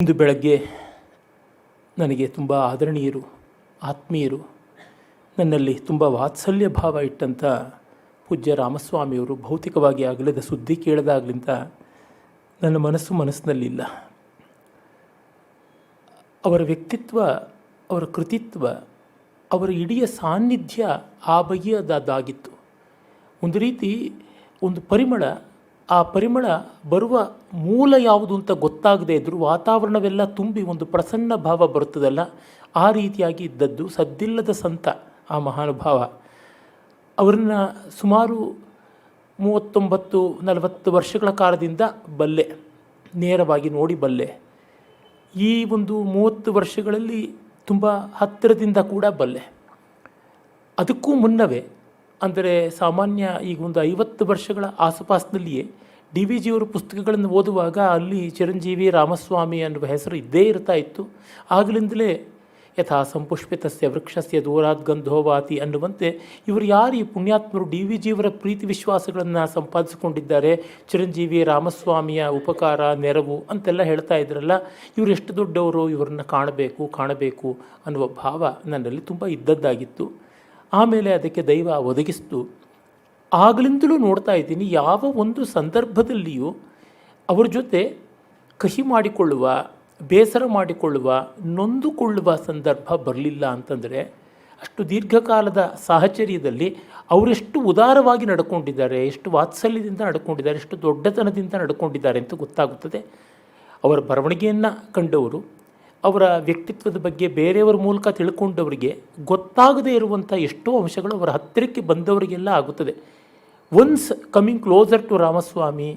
ಇಂದು ಬೆಳಗ್ಗೆ ನನಗೆ ತುಂಬ ಆದರಣೀಯರು, ಆತ್ಮೀಯರು, ನನ್ನಲ್ಲಿ ತುಂಬ ವಾತ್ಸಲ್ಯ ಭಾವ ಇಟ್ಟಂಥ ಪೂಜ್ಯ ರಾಮಸ್ವಾಮಿಯವರು ಭೌತಿಕವಾಗಿ ಅಗಲದ ಸುದ್ದಿ ಕೇಳಿದಾಗಲಿಂದ ನನ್ನ ಮನಸ್ಸಿನಲ್ಲಿಲ್ಲ. ಅವರ ವ್ಯಕ್ತಿತ್ವ, ಅವರ ಕೃತಿತ್ವ, ಅವರ ಇಡೀ ಸಾನ್ನಿಧ್ಯ ಆ ಬಗೆಯದಾಗಿತ್ತು. ಒಂದು ರೀತಿ ಒಂದು ಪರಿಮಳ, ಆ ಪರಿಮಳ ಬರುವ ಮೂಲ ಯಾವುದು ಅಂತ ಗೊತ್ತಾಗದೇ ಇದ್ದರೂ ವಾತಾವರಣವೆಲ್ಲ ತುಂಬಿ ಒಂದು ಪ್ರಸನ್ನ ಭಾವ ಬರುತ್ತದಲ್ಲ, ಆ ರೀತಿಯಾಗಿ ಇದ್ದದ್ದು. ಸದ್ದಿಲ್ಲದ ಸಂತ ಆ ಮಹಾನುಭಾವ. ಅವರನ್ನು ಸುಮಾರು 39-40 ವರ್ಷಗಳ ಕಾಲದಿಂದ ಬಲ್ಲೆ, ನೇರವಾಗಿ ನೋಡಿ ಬಲ್ಲೆ. ಈ ಒಂದು 30 ವರ್ಷಗಳಲ್ಲಿ ತುಂಬ ಹತ್ತಿರದಿಂದ ಕೂಡ ಬಲ್ಲೆ. ಅದಕ್ಕೂ ಮುನ್ನವೇ, ಅಂದರೆ ಸಾಮಾನ್ಯ ಈಗ ಒಂದು 50 ವರ್ಷಗಳ ಆಸುಪಾಸಿನಲ್ಲಿಯೇ ಡಿ ವಿ ಜಿಯವರ ಪುಸ್ತಕಗಳನ್ನು ಓದುವಾಗ ಅಲ್ಲಿ ಚಿರಂಜೀವಿ ರಾಮಸ್ವಾಮಿ ಅನ್ನುವ ಹೆಸರು ಇದ್ದೇ ಇರ್ತಾ ಇತ್ತು. ಆಗಲಿಂದಲೇ ಯಥಾ ಸಂಪುಷ್ಪಿತಸ್ಯ ವೃಕ್ಷಸ್ಯ ದೂರಾದ್ ಗಂಧೋವಾತಿ ಅನ್ನುವಂತೆ ಇವರು ಯಾರು ಈ ಪುಣ್ಯಾತ್ಮರು ಡಿ ವಿ ಜಿಯವರ ಪ್ರೀತಿ ವಿಶ್ವಾಸಗಳನ್ನು ಸಂಪಾದಿಸಿಕೊಂಡಿದ್ದಾರೆ, ಚಿರಂಜೀವಿ ರಾಮಸ್ವಾಮಿಯ ಉಪಕಾರ ನೆರವು ಅಂತೆಲ್ಲ ಹೇಳ್ತಾ ಇದ್ರಲ್ಲ, ಇವರು ಎಷ್ಟು ದೊಡ್ಡವರು, ಇವರನ್ನು ಕಾಣಬೇಕು ಅನ್ನುವ ಭಾವ ನನ್ನಲ್ಲಿ ತುಂಬ ಇದ್ದದ್ದಾಗಿತ್ತು. ಆಮೇಲೆ ಅದಕ್ಕೆ ದೈವ ಒದಗಿಸ್ತು. ಆಗಲಿಂದಲೂ ನೋಡ್ತಾ ಇದ್ದೀನಿ, ಯಾವ ಒಂದು ಸಂದರ್ಭದಲ್ಲಿಯೂ ಅವರ ಜೊತೆ ಕಹಿ ಮಾಡಿಕೊಳ್ಳುವ, ಬೇಸರ ಮಾಡಿಕೊಳ್ಳುವ, ನೊಂದುಕೊಳ್ಳುವ ಸಂದರ್ಭ ಬರಲಿಲ್ಲ. ಅಂತಂದರೆ ಅಷ್ಟು ದೀರ್ಘಕಾಲದ ಸಾಹಚರ್ಯದಲ್ಲಿ ಅವರೆಷ್ಟು ಉದಾರವಾಗಿ ನಡ್ಕೊಂಡಿದ್ದಾರೆ, ಎಷ್ಟು ವಾತ್ಸಲ್ಯದಿಂದ ನಡ್ಕೊಂಡಿದ್ದಾರೆ, ಎಷ್ಟು ದೊಡ್ಡತನದಿಂದ ನಡ್ಕೊಂಡಿದ್ದಾರೆ ಅಂತ ಗೊತ್ತಾಗುತ್ತದೆ. ಅವರ ಬರವಣಿಗೆಯನ್ನು ಕಂಡವರು, ಅವರ ವ್ಯಕ್ತಿತ್ವದ ಬಗ್ಗೆ ಬೇರೆಯವರ ಮೂಲಕ ತಿಳ್ಕೊಂಡವರಿಗೆ ಗೊತ್ತಾಗದೇ ಇರುವಂಥ ಎಷ್ಟೋ ಅಂಶಗಳು ಅವರ ಹತ್ತಿರಕ್ಕೆ ಬಂದವರಿಗೆಲ್ಲ ಆಗುತ್ತದೆ. Once coming closer to Ramaswamy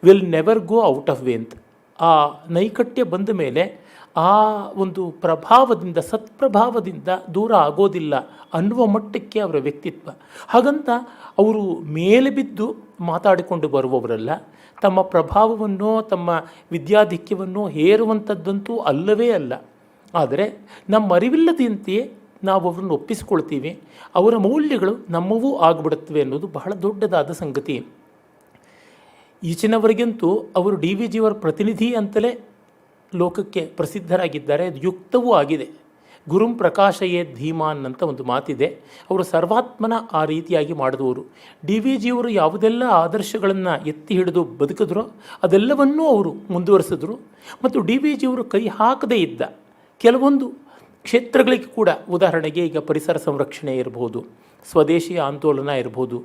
will never go out of way ಅಂತ. ಆ ನೈಕಟ್ಯ ಬಂದ ಮೇಲೆ ಆ ಒಂದು ಪ್ರಭಾವದಿಂದ, ಸತ್ಪ್ರಭಾವದಿಂದ ದೂರ ಆಗೋದಿಲ್ಲ ಅನ್ನುವ ಮಟ್ಟಕ್ಕೆ ಅವರ ವ್ಯಕ್ತಿತ್ವ. ಹಾಗಂತ ಅವರು ಮೇಲೆ ಬಿದ್ದು ಮಾತಾಡಿಕೊಂಡು ಬರುವವರಲ್ಲ. ತಮ್ಮ ಪ್ರಭಾವವನ್ನು, ತಮ್ಮ ವಿದ್ಯಾಧಿಕ್ಯವನ್ನು ಹೇರುವಂಥದ್ದಂತೂ ಅಲ್ಲವೇ ಅಲ್ಲ. ಆದರೆ ನಮ್ಮ ಅರಿವಿಲ್ಲದಂತೆಯೇ ನಾವು ಅವರನ್ನು ಒಪ್ಪಿಸಿಕೊಳ್ತೀವಿ, ಅವರ ಮೌಲ್ಯಗಳು ನಮ್ಮವೂ ಆಗಿಬಿಡುತ್ತವೆ ಅನ್ನೋದು ಬಹಳ ದೊಡ್ಡದಾದ ಸಂಗತಿ. ಈಚಿನವರೆಗಂತೂ ಅವರು ಡಿ ವಿ ಜಿಯವರ ಪ್ರತಿನಿಧಿ ಅಂತಲೇ ಲೋಕಕ್ಕೆ ಪ್ರಸಿದ್ಧರಾಗಿದ್ದಾರೆ. ಅದು ಯುಕ್ತವೂ ಆಗಿದೆ. ಗುರುಂ ಪ್ರಕಾಶಯೇ ಧೀಮಾನ್ ಅಂತ ಒಂದು ಮಾತಿದೆ. ಅವರು ಸರ್ವಾತ್ಮನ ಆ ರೀತಿಯಾಗಿ ಮಾಡಿದವರು. ಡಿ ವಿ ಜಿಯವರು ಯಾವುದೆಲ್ಲ ಆದರ್ಶಗಳನ್ನು ಎತ್ತಿ ಹಿಡಿದು ಬದುಕಿದ್ರೋ ಅದೆಲ್ಲವನ್ನೂ ಅವರು ಮುಂದುವರಿಸಿದ್ರು. ಮತ್ತು ಡಿ ವಿ ಜಿಯವರು ಕೈ ಹಾಕದೇ ಇದ್ದ ಕೆಲವೊಂದು ಕ್ಷೇತ್ರಗಳಿಗೆ ಕೂಡ, ಉದಾಹರಣೆಗೆ ಈಗ ಪರಿಸರ ಸಂರಕ್ಷಣೆ ಇರ್ಬೋದು, ಸ್ವದೇಶಿ ಆಂದೋಲನ ಇರ್ಬೋದು,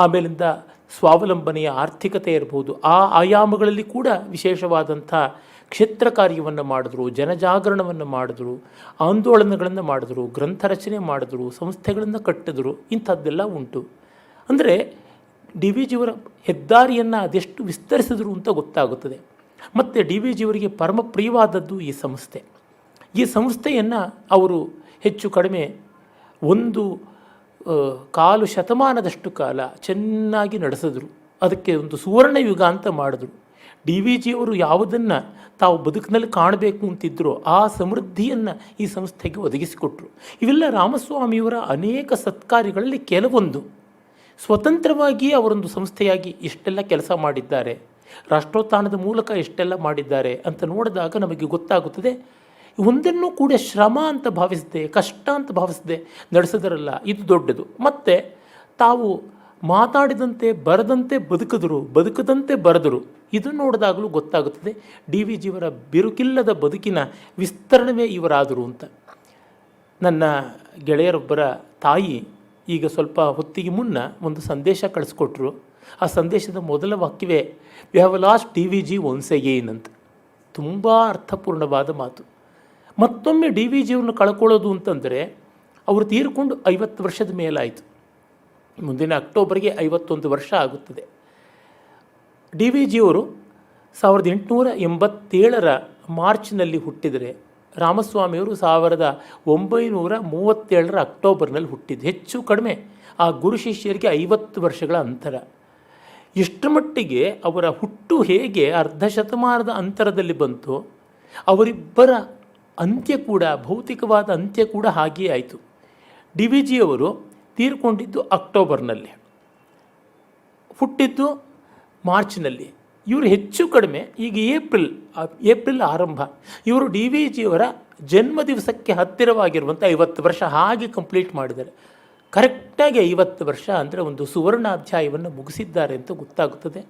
ಆಮೇಲಿಂದ ಸ್ವಾವಲಂಬನೆಯ ಆರ್ಥಿಕತೆ ಇರ್ಬೋದು, ಆ ಆಯಾಮಗಳಲ್ಲಿ ಕೂಡ ವಿಶೇಷವಾದಂಥ ಕ್ಷೇತ್ರ ಕಾರ್ಯವನ್ನು ಮಾಡಿದ್ರು, ಜನಜಾಗರಣವನ್ನು ಮಾಡಿದ್ರು, ಆಂದೋಲನಗಳನ್ನು ಮಾಡಿದ್ರು, ಗ್ರಂಥ ರಚನೆ ಮಾಡಿದ್ರು, ಸಂಸ್ಥೆಗಳನ್ನು ಕಟ್ಟಿದ್ರು. ಇಂಥದ್ದೆಲ್ಲ ಉಂಟು. ಅಂದರೆ ಡಿ ವಿ ಜಿಯವರ ಹೆದ್ದಾರಿಯನ್ನು ಅದೆಷ್ಟು ವಿಸ್ತರಿಸಿದ್ರು ಅಂತ ಗೊತ್ತಾಗುತ್ತದೆ. ಮತ್ತು ಡಿ ವಿ ಜಿಯವರಿಗೆ ಪರಮ ಪ್ರಿಯವಾದದ್ದು ಈ ಸಂಸ್ಥೆ. ಈ ಸಂಸ್ಥೆಯನ್ನು ಅವರು ಹೆಚ್ಚು ಕಡಿಮೆ 1.25 ಶತಮಾನದಷ್ಟು ಕಾಲ ಚೆನ್ನಾಗಿ ನಡೆಸಿದ್ರು. ಅದಕ್ಕೆ ಒಂದು ಸುವರ್ಣ ಯುಗ ಅಂತ ಮಾಡಿದ್ರು. ಡಿ ವಿ ಜಿಯವರು ಯಾವುದನ್ನು ತಾವು ಬದುಕಿನಲ್ಲಿ ಕಾಣಬೇಕು ಅಂತಿದ್ದರೋ ಆ ಸಮೃದ್ಧಿಯನ್ನು ಈ ಸಂಸ್ಥೆಗೆ ಒದಗಿಸಿಕೊಟ್ರು. ಇವೆಲ್ಲ ರಾಮಸ್ವಾಮಿಯವರ ಅನೇಕ ಸತ್ಕಾರ್ಯಗಳಲ್ಲಿ ಕೆಲವೊಂದು. ಸ್ವತಂತ್ರವಾಗಿ ಅವರೊಂದು ಸಂಸ್ಥೆಯಾಗಿ ಎಷ್ಟೆಲ್ಲ ಕೆಲಸ ಮಾಡಿದ್ದಾರೆ, ರಾಷ್ಟ್ರೋತ್ಥಾನದ ಮೂಲಕ ಎಷ್ಟೆಲ್ಲ ಮಾಡಿದ್ದಾರೆ ಅಂತ ನೋಡಿದಾಗ ನಮಗೆ ಗೊತ್ತಾಗುತ್ತದೆ. ಒಂದನ್ನು ಕೂಡ ಶ್ರಮ ಅಂತ ಭಾವಿಸದೆ, ಕಷ್ಟ ಅಂತ ಭಾವಿಸದೆ ನಡೆಸಿದರಲ್ಲ, ಇದು ದೊಡ್ಡದು. ಮತ್ತು ತಾವು ಮಾತಾಡಿದಂತೆ ಬರದಂತೆ ಬದುಕಿದ್ರು, ಬದುಕದಂತೆ ಬರೆದರು. ಇದನ್ನು ನೋಡಿದಾಗಲೂ ಗೊತ್ತಾಗುತ್ತದೆ ಡಿ ವಿ ಜಿಯವರ ಬಿರುಕಿಲ್ಲದ ಬದುಕಿನ ವಿಸ್ತರಣವೇ ಇವರಾದರು ಅಂತ. ನನ್ನ ಗೆಳೆಯರೊಬ್ಬರ ತಾಯಿ ಈಗ ಸ್ವಲ್ಪ ಹೊತ್ತಿಗೆ ಮುನ್ನ ಒಂದು ಸಂದೇಶ ಕಳಿಸ್ಕೊಟ್ರು. ಆ ಸಂದೇಶದ ಮೊದಲ ವಾಕ್ಯವೇ we have lost D V G once again ಅಂತ. ತುಂಬ ಅರ್ಥಪೂರ್ಣವಾದ ಮಾತು. ಮತ್ತೊಮ್ಮೆ ಡಿ ವಿ ಜಿಯವ್ರನ್ನ ಕಳ್ಕೊಳ್ಳೋದು ಅಂತಂದರೆ ಅವರು ತೀರ್ಕೊಂಡು 50 ವರ್ಷದ ಮೇಲಾಯಿತು. ಮುಂದಿನ ಅಕ್ಟೋಬರ್ಗೆ 51 ವರ್ಷ ಆಗುತ್ತದೆ. ಡಿ ವಿ ಜಿಯವರು 1887 ಮಾರ್ಚ್ನಲ್ಲಿ ಹುಟ್ಟಿದರೆ, ರಾಮಸ್ವಾಮಿಯವರು 1937 ಅಕ್ಟೋಬರ್ನಲ್ಲಿ ಹುಟ್ಟಿದ್ದು. ಹೆಚ್ಚು ಕಡಿಮೆ ಆ ಗುರು ಶಿಷ್ಯರಿಗೆ 50 ವರ್ಷಗಳ ಅಂತರ. ಇಷ್ಟರ ಮಟ್ಟಿಗೆ ಅವರ ಹುಟ್ಟು ಹೇಗೆ ಅರ್ಧ ಶತಮಾನದ ಅಂತರದಲ್ಲಿ ಬಂತು, ಅವರಿಬ್ಬರ ಅಂತ್ಯ ಕೂಡ, ಭೌತಿಕವಾದ ಅಂತ್ಯ ಕೂಡ ಹಾಗೆಯೇ ಆಯಿತು. ಡಿ ವಿ ಜಿಯವರು ತೀರ್ಕೊಂಡಿದ್ದು ಅಕ್ಟೋಬರ್ನಲ್ಲಿ, ಹುಟ್ಟಿದ್ದು ಮಾರ್ಚ್ನಲ್ಲಿ. ಇವರು ಹೆಚ್ಚು ಕಡಿಮೆ ಈಗ ಏಪ್ರಿಲ್ ಆರಂಭ, ಇವರು ಡಿ ವಿ ಜಿಯವರ ಜನ್ಮ ದಿವಸಕ್ಕೆ ಹತ್ತಿರವಾಗಿರುವಂಥ 50 ವರ್ಷ ಹಾಗೆ ಕಂಪ್ಲೀಟ್ ಮಾಡಿದ್ದಾರೆ. ಕರೆಕ್ಟಾಗಿ 50 ವರ್ಷ ಅಂದರೆ ಒಂದು ಸುವರ್ಣಾಧ್ಯಾಯವನ್ನು ಮುಗಿಸಿದ್ದಾರೆ ಅಂತ ಗೊತ್ತಾಗುತ್ತದೆ.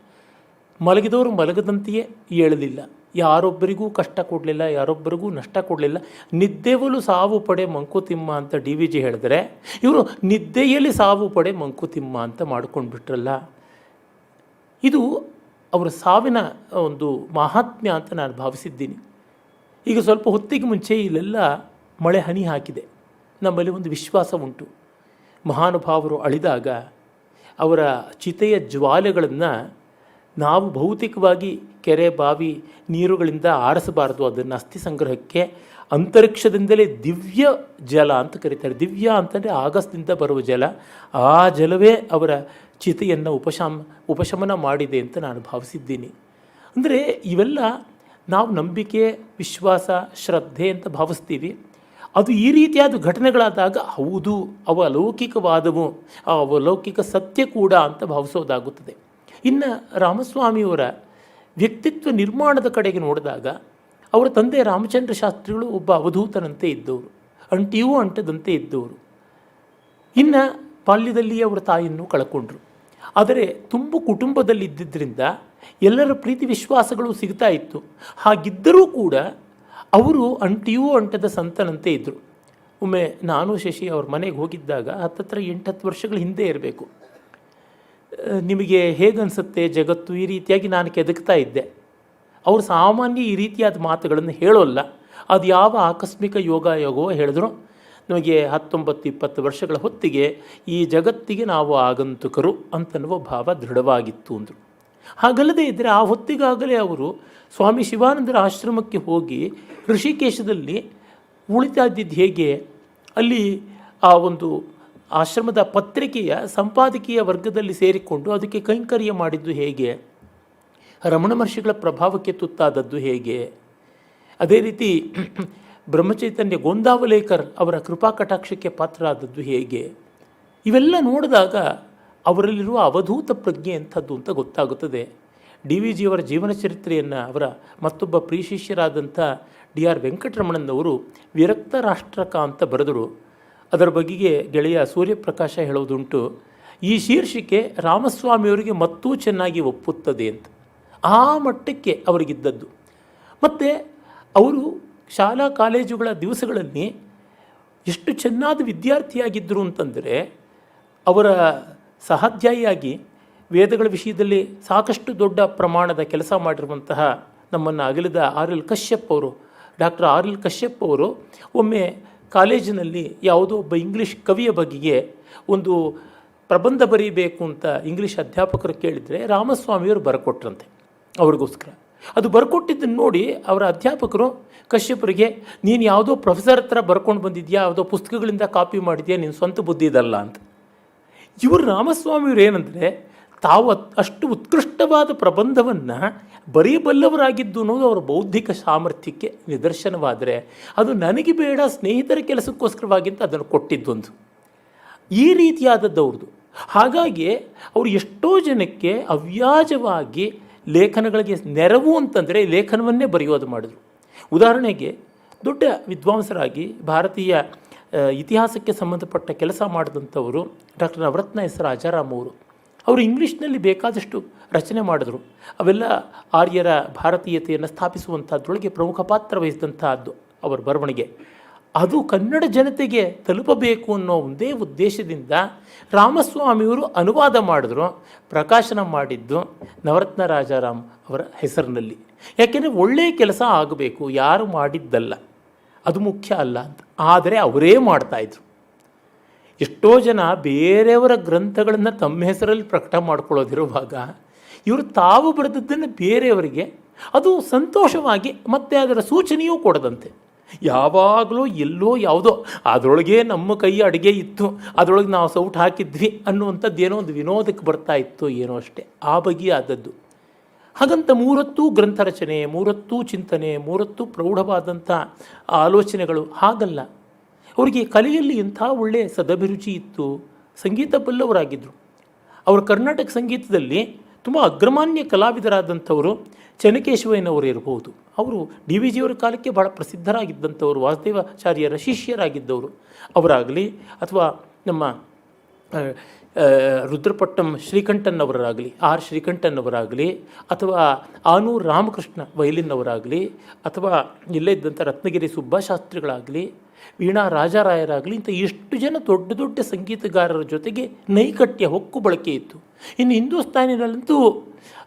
ಮಲಗಿದವರು ಮಲಗದಂತೆಯೇ ಏಳಲಿಲ್ಲ, ಯಾರೊಬ್ಬರಿಗೂ ಕಷ್ಟ ಕೊಡಲಿಲ್ಲ, ಯಾರೊಬ್ಬರಿಗೂ ನಷ್ಟ ಕೊಡಲಿಲ್ಲ. ನಿದ್ದೆವಲು ಸಾವು ಪಡೆ ಮಂಕುತಿಮ್ಮ ಅಂತ ಡಿ ವಿ ಜಿ ಹೇಳಿದ್ರೆ, ಇವರು ನಿದ್ದೆಯಲ್ಲಿ ಸಾವು ಪಡೆ ಮಂಕುತಿಮ್ಮ ಅಂತ ಮಾಡ್ಕೊಂಡ್ಬಿಟ್ರಲ್ಲ. ಇದು ಅವರ ಸಾವಿನ ಒಂದು ಮಹಾತ್ಮ್ಯ ಅಂತ ನಾನು ಭಾವಿಸಿದ್ದೀನಿ. ಈಗ ಸ್ವಲ್ಪ ಹೊತ್ತಿಗೆ ಮುಂಚೆ ಇಲ್ಲೆಲ್ಲ ಮಳೆ ಹನಿ ಹಾಕಿದೆ. ನಮ್ಮಲ್ಲಿ ಒಂದು ವಿಶ್ವಾಸ ಉಂಟು, ಮಹಾನುಭಾವರು ಅಳಿದಾಗ ಅವರ ಚಿತೆಯ ಜ್ವಾಲೆಗಳನ್ನು ನಾವು ಭೌತಿಕವಾಗಿ ಕೆರೆ ಬಾವಿ ನೀರುಗಳಿಂದ ಆರಿಸಬಾರದು. ಅದನ್ನು ಅಸ್ಥಿ ಸಂಗ್ರಹಕ್ಕೆ ಅಂತರಿಕ್ಷದಿಂದಲೇ ದಿವ್ಯ ಜಲ ಅಂತ ಕರೀತಾರೆ. ದಿವ್ಯ ಅಂತಂದರೆ ಆಗಸದಿಂದ ಬರುವ ಜಲ. ಆ ಜಲವೇ ಅವರ ಚಿತೆಯನ್ನು ಉಪಶಮನ ಮಾಡಿದೆ ಅಂತ ನಾನು ಭಾವಿಸಿದ್ದೀನಿ. ಅಂದರೆ ಇವೆಲ್ಲ ನಾವು ನಂಬಿಕೆ, ವಿಶ್ವಾಸ, ಶ್ರದ್ಧೆ ಅಂತ ಭಾವಿಸ್ತೀವಿ. ಅದು ಈ ರೀತಿಯಾದ ಘಟನೆಗಳಾದಾಗ ಹೌದು ಅವು ಅಲೌಕಿಕವಾದವು, ಆ ಅಲೌಕಿಕ ಸತ್ಯ ಕೂಡ ಅಂತ ಭಾವಿಸೋದಾಗುತ್ತದೆ. ಇನ್ನು ರಾಮಸ್ವಾಮಿಯವರ ವ್ಯಕ್ತಿತ್ವ ನಿರ್ಮಾಣದ ಕಡೆಗೆ ನೋಡಿದಾಗ ಅವರ ತಂದೆ ರಾಮಚಂದ್ರ ಶಾಸ್ತ್ರಿಗಳು ಒಬ್ಬ ಅವಧೂತನಂತೆ ಇದ್ದವರು, ಅಂಟಿಯೂ ಅಂಟದಂತೆ ಇದ್ದವರು. ಇನ್ನು ಬಾಲ್ಯದಲ್ಲಿ ಅವರ ತಾಯಿಯನ್ನು ಕಳ್ಕೊಂಡ್ರು. ಆದರೆ ತುಂಬ ಕುಟುಂಬದಲ್ಲಿ ಇದ್ದಿದ್ದರಿಂದ ಎಲ್ಲರ ಪ್ರೀತಿ ವಿಶ್ವಾಸಗಳು ಸಿಗ್ತಾ ಇತ್ತು. ಹಾಗಿದ್ದರೂ ಕೂಡ ಅವರು ಅಂಟಿಯೂ ಅಂಟದ ಸಂತನಂತೆ ಇದ್ದರು. ಒಮ್ಮೆ ನಾನು ಶಶಿ ಅವ್ರ ಮನೆಗೆ ಹೋಗಿದ್ದಾಗ 8 ವರ್ಷಗಳ ಹಿಂದೆ ಇರಬೇಕು. ನಿಮಗೆ ಹೇಗನ್ಸುತ್ತೆ ಜಗತ್ತು, ಈ ರೀತಿಯಾಗಿ ನಾನು ಕೆದಕ್ತಾ ಇದ್ದೆ. ಅವರು ಸಾಮಾನ್ಯ ಈ ರೀತಿಯಾದ ಮಾತುಗಳನ್ನು ಹೇಳೋಲ್ಲ. ಅದು ಯಾವ ಆಕಸ್ಮಿಕ ಯೋಗವೋ ಹೇಳಿದ್ರು. ನಮಗೆ 19-20 ವರ್ಷಗಳ ಹೊತ್ತಿಗೆ ಈ ಜಗತ್ತಿಗೆ ನಾವು ಆಗಂತುಕರು ಅಂತನ್ನುವ ಭಾವ ದೃಢವಾಗಿತ್ತು ಅಂದರು. ಹಾಗಲ್ಲದೆ ಇದ್ದರೆ ಆ ಹೊತ್ತಿಗಾಗಲೇ ಅವರು ಸ್ವಾಮಿ ಶಿವಾನಂದರ ಆಶ್ರಮಕ್ಕೆ ಹೋಗಿ ಋಷಿಕೇಶದಲ್ಲಿ ಉಳಿತಾ ಇದ್ದಿದ್ದು ಹೇಗೆ, ಅಲ್ಲಿ ಆ ಒಂದು ಆಶ್ರಮದ ಪತ್ರಿಕೆಯ ಸಂಪಾದಕೀಯ ವರ್ಗದಲ್ಲಿ ಸೇರಿಕೊಂಡು ಅದಕ್ಕೆ ಕೈಂಕರ್ಯ ಮಾಡಿದ್ದು ಹೇಗೆ, ರಮಣ ಮಹರ್ಷಿಗಳ ಪ್ರಭಾವಕ್ಕೆ ತುತ್ತಾದದ್ದು ಹೇಗೆ, ಅದೇ ರೀತಿ ಬ್ರಹ್ಮಚೈತನ್ಯ ಗೋಂದಾವಲೇಕರ್ ಅವರ ಕೃಪಾ ಕಟಾಕ್ಷಕ್ಕೆ ಪಾತ್ರರಾದದ್ದು ಹೇಗೆ, ಇವೆಲ್ಲ ನೋಡಿದಾಗ ಅವರಲ್ಲಿರುವ ಅವಧೂತ ಪ್ರಜ್ಞೆ ಎಂಥದ್ದು ಅಂತ ಗೊತ್ತಾಗುತ್ತದೆ. ಡಿ ವಿ ಜಿಯವರ ಜೀವನ ಚರಿತ್ರೆಯನ್ನು ಅವರ ಮತ್ತೊಬ್ಬ ಪ್ರಿಯ ಶಿಷ್ಯರಾದಂಥ DR ವೆಂಕಟರಮಣನವರು ವಿರಕ್ತ ರಾಷ್ಟ್ರಕ ಅಂತ ಬರೆದರು. ಅದರ ಬಗೆಗೆ ಗೆಳೆಯ ಸೂರ್ಯಪ್ರಕಾಶ ಹೇಳೋದುಂಟು, ಈ ಶೀರ್ಷಿಕೆ ರಾಮಸ್ವಾಮಿಯವರಿಗೆ ಮತ್ತೂ ಚೆನ್ನಾಗಿ ಒಪ್ಪುತ್ತದೆ ಅಂತ. ಆ ಮಟ್ಟಕ್ಕೆ ಅವರಿಗಿದ್ದದ್ದು. ಮತ್ತು ಅವರು ಶಾಲಾ ಕಾಲೇಜುಗಳ ದಿವಸಗಳಲ್ಲಿ ಎಷ್ಟು ಚೆನ್ನಾದ ವಿದ್ಯಾರ್ಥಿಯಾಗಿದ್ದರು ಅಂತಂದರೆ, ಅವರ ಸಹಾಧ್ಯಾಯಿಯಾಗಿ ವೇದಗಳ ವಿಷಯದಲ್ಲಿ ಸಾಕಷ್ಟು ದೊಡ್ಡ ಪ್ರಮಾಣದ ಕೆಲಸ ಮಾಡಿರುವಂತಹ ನಮ್ಮನ್ನು ಅಗಲಿದ R.L. ಕಶ್ಯಪ್ ಅವರು, ಡಾಕ್ಟರ್ R.L. ಕಶ್ಯಪ್ ಅವರು ಒಮ್ಮೆ ಕಾಲೇಜಿನಲ್ಲಿ ಯಾವುದೋ ಒಬ್ಬ ಇಂಗ್ಲೀಷ್ ಕವಿಯ ಬಗೆಗೆ ಒಂದು ಪ್ರಬಂಧ ಬರೀಬೇಕು ಅಂತ ಇಂಗ್ಲೀಷ್ ಅಧ್ಯಾಪಕರು ಕೇಳಿದರೆ ರಾಮಸ್ವಾಮಿಯವರು ಬರಕೊಟ್ರಂತೆ ಅವ್ರಿಗೋಸ್ಕರ. ಅದು ಬರ್ಕೊಟ್ಟಿದ್ದನ್ನು ನೋಡಿ ಅವರ ಅಧ್ಯಾಪಕರು ಕಶ್ಯಪರಿಗೆ, ನೀನು ಯಾವುದೋ ಪ್ರೊಫೆಸರ್ ಹತ್ರ ಬರ್ಕೊಂಡು ಬಂದಿದ್ಯಾ, ಯಾವುದೋ ಪುಸ್ತಕಗಳಿಂದ ಕಾಪಿ ಮಾಡಿದ್ಯಾ, ನಿನ್ನ ಸ್ವಂತ ಬುದ್ಧಿ ಇದಲ್ಲ ಅಂತ. ಇವರು ರಾಮಸ್ವಾಮಿಯವರು ಏನಂದರೆ, ತಾವು ಅಷ್ಟು ಉತ್ಕೃಷ್ಟವಾದ ಪ್ರಬಂಧವನ್ನು ಬರೀಬಲ್ಲವರಾಗಿದ್ದು ಅನ್ನೋದು ಅವರ ಬೌದ್ಧಿಕ ಸಾಮರ್ಥ್ಯಕ್ಕೆ ನಿದರ್ಶನವಾದರೆ, ಅದು ನನಗೆ ಬೇಡ ಸ್ನೇಹಿತರ ಕೆಲಸಕ್ಕೋಸ್ಕರವಾಗಿಂತ ಅದನ್ನು ಕೊಟ್ಟಿದ್ದೊಂದು ಈ ರೀತಿಯಾದದ್ದವ್ರದ್ದು. ಹಾಗಾಗಿ ಅವರು ಎಷ್ಟೋ ಜನಕ್ಕೆ ಅವ್ಯಾಜವಾಗಿ ಲೇಖನಗಳಿಗೆ ನೆರವು ಅಂತಂದರೆ ಲೇಖನವನ್ನೇ ಬರೆಯೋದು ಮಾಡಿದರು. ಉದಾಹರಣೆಗೆ ದೊಡ್ಡ ವಿದ್ವಾಂಸರಾಗಿ ಭಾರತೀಯ ಇತಿಹಾಸಕ್ಕೆ ಸಂಬಂಧಪಟ್ಟ ಕೆಲಸ ಮಾಡಿದಂಥವರು ಡಾಕ್ಟರ್ ನವರತ್ನ ಎಸ್ ರಾಜಾರಾಮ್ ಅವರು ಇಂಗ್ಲೀಷ್ನಲ್ಲಿ ಬೇಕಾದಷ್ಟು ರಚನೆ ಮಾಡಿದ್ರು. ಅವೆಲ್ಲ ಆರ್ಯರ ಭಾರತೀಯತೆಯನ್ನು ಸ್ಥಾಪಿಸುವಂಥದ್ರೊಳಗೆ ಪ್ರಮುಖ ಪಾತ್ರ ವಹಿಸಿದಂಥದ್ದು ಅವರ ಬರವಣಿಗೆ. ಅದು ಕನ್ನಡ ಜನತೆಗೆ ತಲುಪಬೇಕು ಅನ್ನೋ ಒಂದೇ ಉದ್ದೇಶದಿಂದ ರಾಮಸ್ವಾಮಿಯವರು ಅನುವಾದ ಮಾಡಿದ್ರು. ಪ್ರಕಾಶನ ಮಾಡಿದ್ದು ನವರತ್ನ ರಾಜಾರಾಮ್ ಅವರ ಹೆಸರಿನಲ್ಲಿ. ಯಾಕೆಂದರೆ ಒಳ್ಳೆಯ ಕೆಲಸ ಆಗಬೇಕು, ಯಾರು ಮಾಡಿದ್ದಲ್ಲ, ಅದು ಮುಖ್ಯ ಅಲ್ಲ ಅಂತ. ಆದರೆ ಅವರೇ ಮಾಡ್ತಾಯಿದ್ರು. ಎಷ್ಟೋ ಜನ ಬೇರೆಯವರ ಗ್ರಂಥಗಳನ್ನು ತಮ್ಮ ಹೆಸರಲ್ಲಿ ಪ್ರಕಟ ಮಾಡ್ಕೊಳ್ಳೋದಿರುವಾಗ ಇವರು ತಾವು ಬರೆದದ್ದನ್ನು ಬೇರೆಯವರಿಗೆ ಅದು ಸಂತೋಷವಾಗಿ ಮತ್ತೆ ಅದರ ಸೂಚನೆಯೂ ಕೊಡದಂತೆ, ಯಾವಾಗಲೂ ಎಲ್ಲೋ ಯಾವುದೋ ಅದರೊಳಗೆ ನಮ್ಮ ಕೈ ಅಡುಗೆ ಇತ್ತು, ಅದರೊಳಗೆ ನಾವು ಸೌಟು ಹಾಕಿದ್ವಿ ಅನ್ನುವಂಥದ್ದು ಏನೋ ಒಂದು ವಿನೋದಕ್ಕೆ ಬರ್ತಾ ಇತ್ತು ಏನೋ ಅಷ್ಟೇ, ಆ ಬಗೆಯಾದದ್ದು. ಹಾಗಂತ 3 ಹೊತ್ತು ಗ್ರಂಥ ರಚನೆ, 3 ಹೊತ್ತು ಚಿಂತನೆ, 3 ಹೊತ್ತು ಪ್ರೌಢವಾದಂಥ ಆಲೋಚನೆಗಳು ಹಾಗಲ್ಲ. ಅವರಿಗೆ ಕಲೆಯಲ್ಲಿ ಎಂಥ ಒಳ್ಳೆಯ ಸದಭಿರುಚಿ ಇತ್ತು, ಸಂಗೀತ ಬಲ್ಲವರಾಗಿದ್ದರು. ಅವರು ಕರ್ನಾಟಕ ಸಂಗೀತದಲ್ಲಿ ತುಂಬ ಅಗ್ರಮಾನ್ಯ ಕಲಾವಿದರಾದಂಥವರು ಚೆನ್ನಕೇಶವಯ್ಯನವರು ಇರಬಹುದು. ಅವರು ಡಿ ವಿ ಜಿಯವರ ಕಾಲಕ್ಕೆ ಭಾಳ ಪ್ರಸಿದ್ಧರಾಗಿದ್ದಂಥವರು, ವಾಸುದೇವಾಚಾರ್ಯರ ಶಿಷ್ಯರಾಗಿದ್ದವರು ಅವರಾಗಲಿ, ಅಥವಾ ನಮ್ಮ ರುದ್ರಪಟ್ಟಂ ಶ್ರೀಕಂಠನ್ನವರಾಗಲಿ, ಆರ್ ಶ್ರೀಕಂಠನ್ನವರಾಗಲಿ, ಅಥವಾ ಆನೂರು ರಾಮಕೃಷ್ಣ ವೈಲಿನ್ನವರಾಗಲಿ, ಅಥವಾ ಇಲ್ಲೇ ಇದ್ದಂಥ ರತ್ನಗಿರಿ ಸುಬ್ಬಾಶಾಸ್ತ್ರಿಗಳಾಗಲಿ, ವೀಣಾ ರಾಜಾರಾಯರಾಗಲಿ, ಇಂಥ ಎಷ್ಟು ಜನ ದೊಡ್ಡ ದೊಡ್ಡ ಸಂಗೀತಗಾರರ ಜೊತೆಗೆ ನೈಕಟ್ಯ ಹೊಕ್ಕು ಬಳಕೆ ಇತ್ತು. ಇನ್ನು ಹಿಂದೂಸ್ತಾನಿನಲ್ಲಂತೂ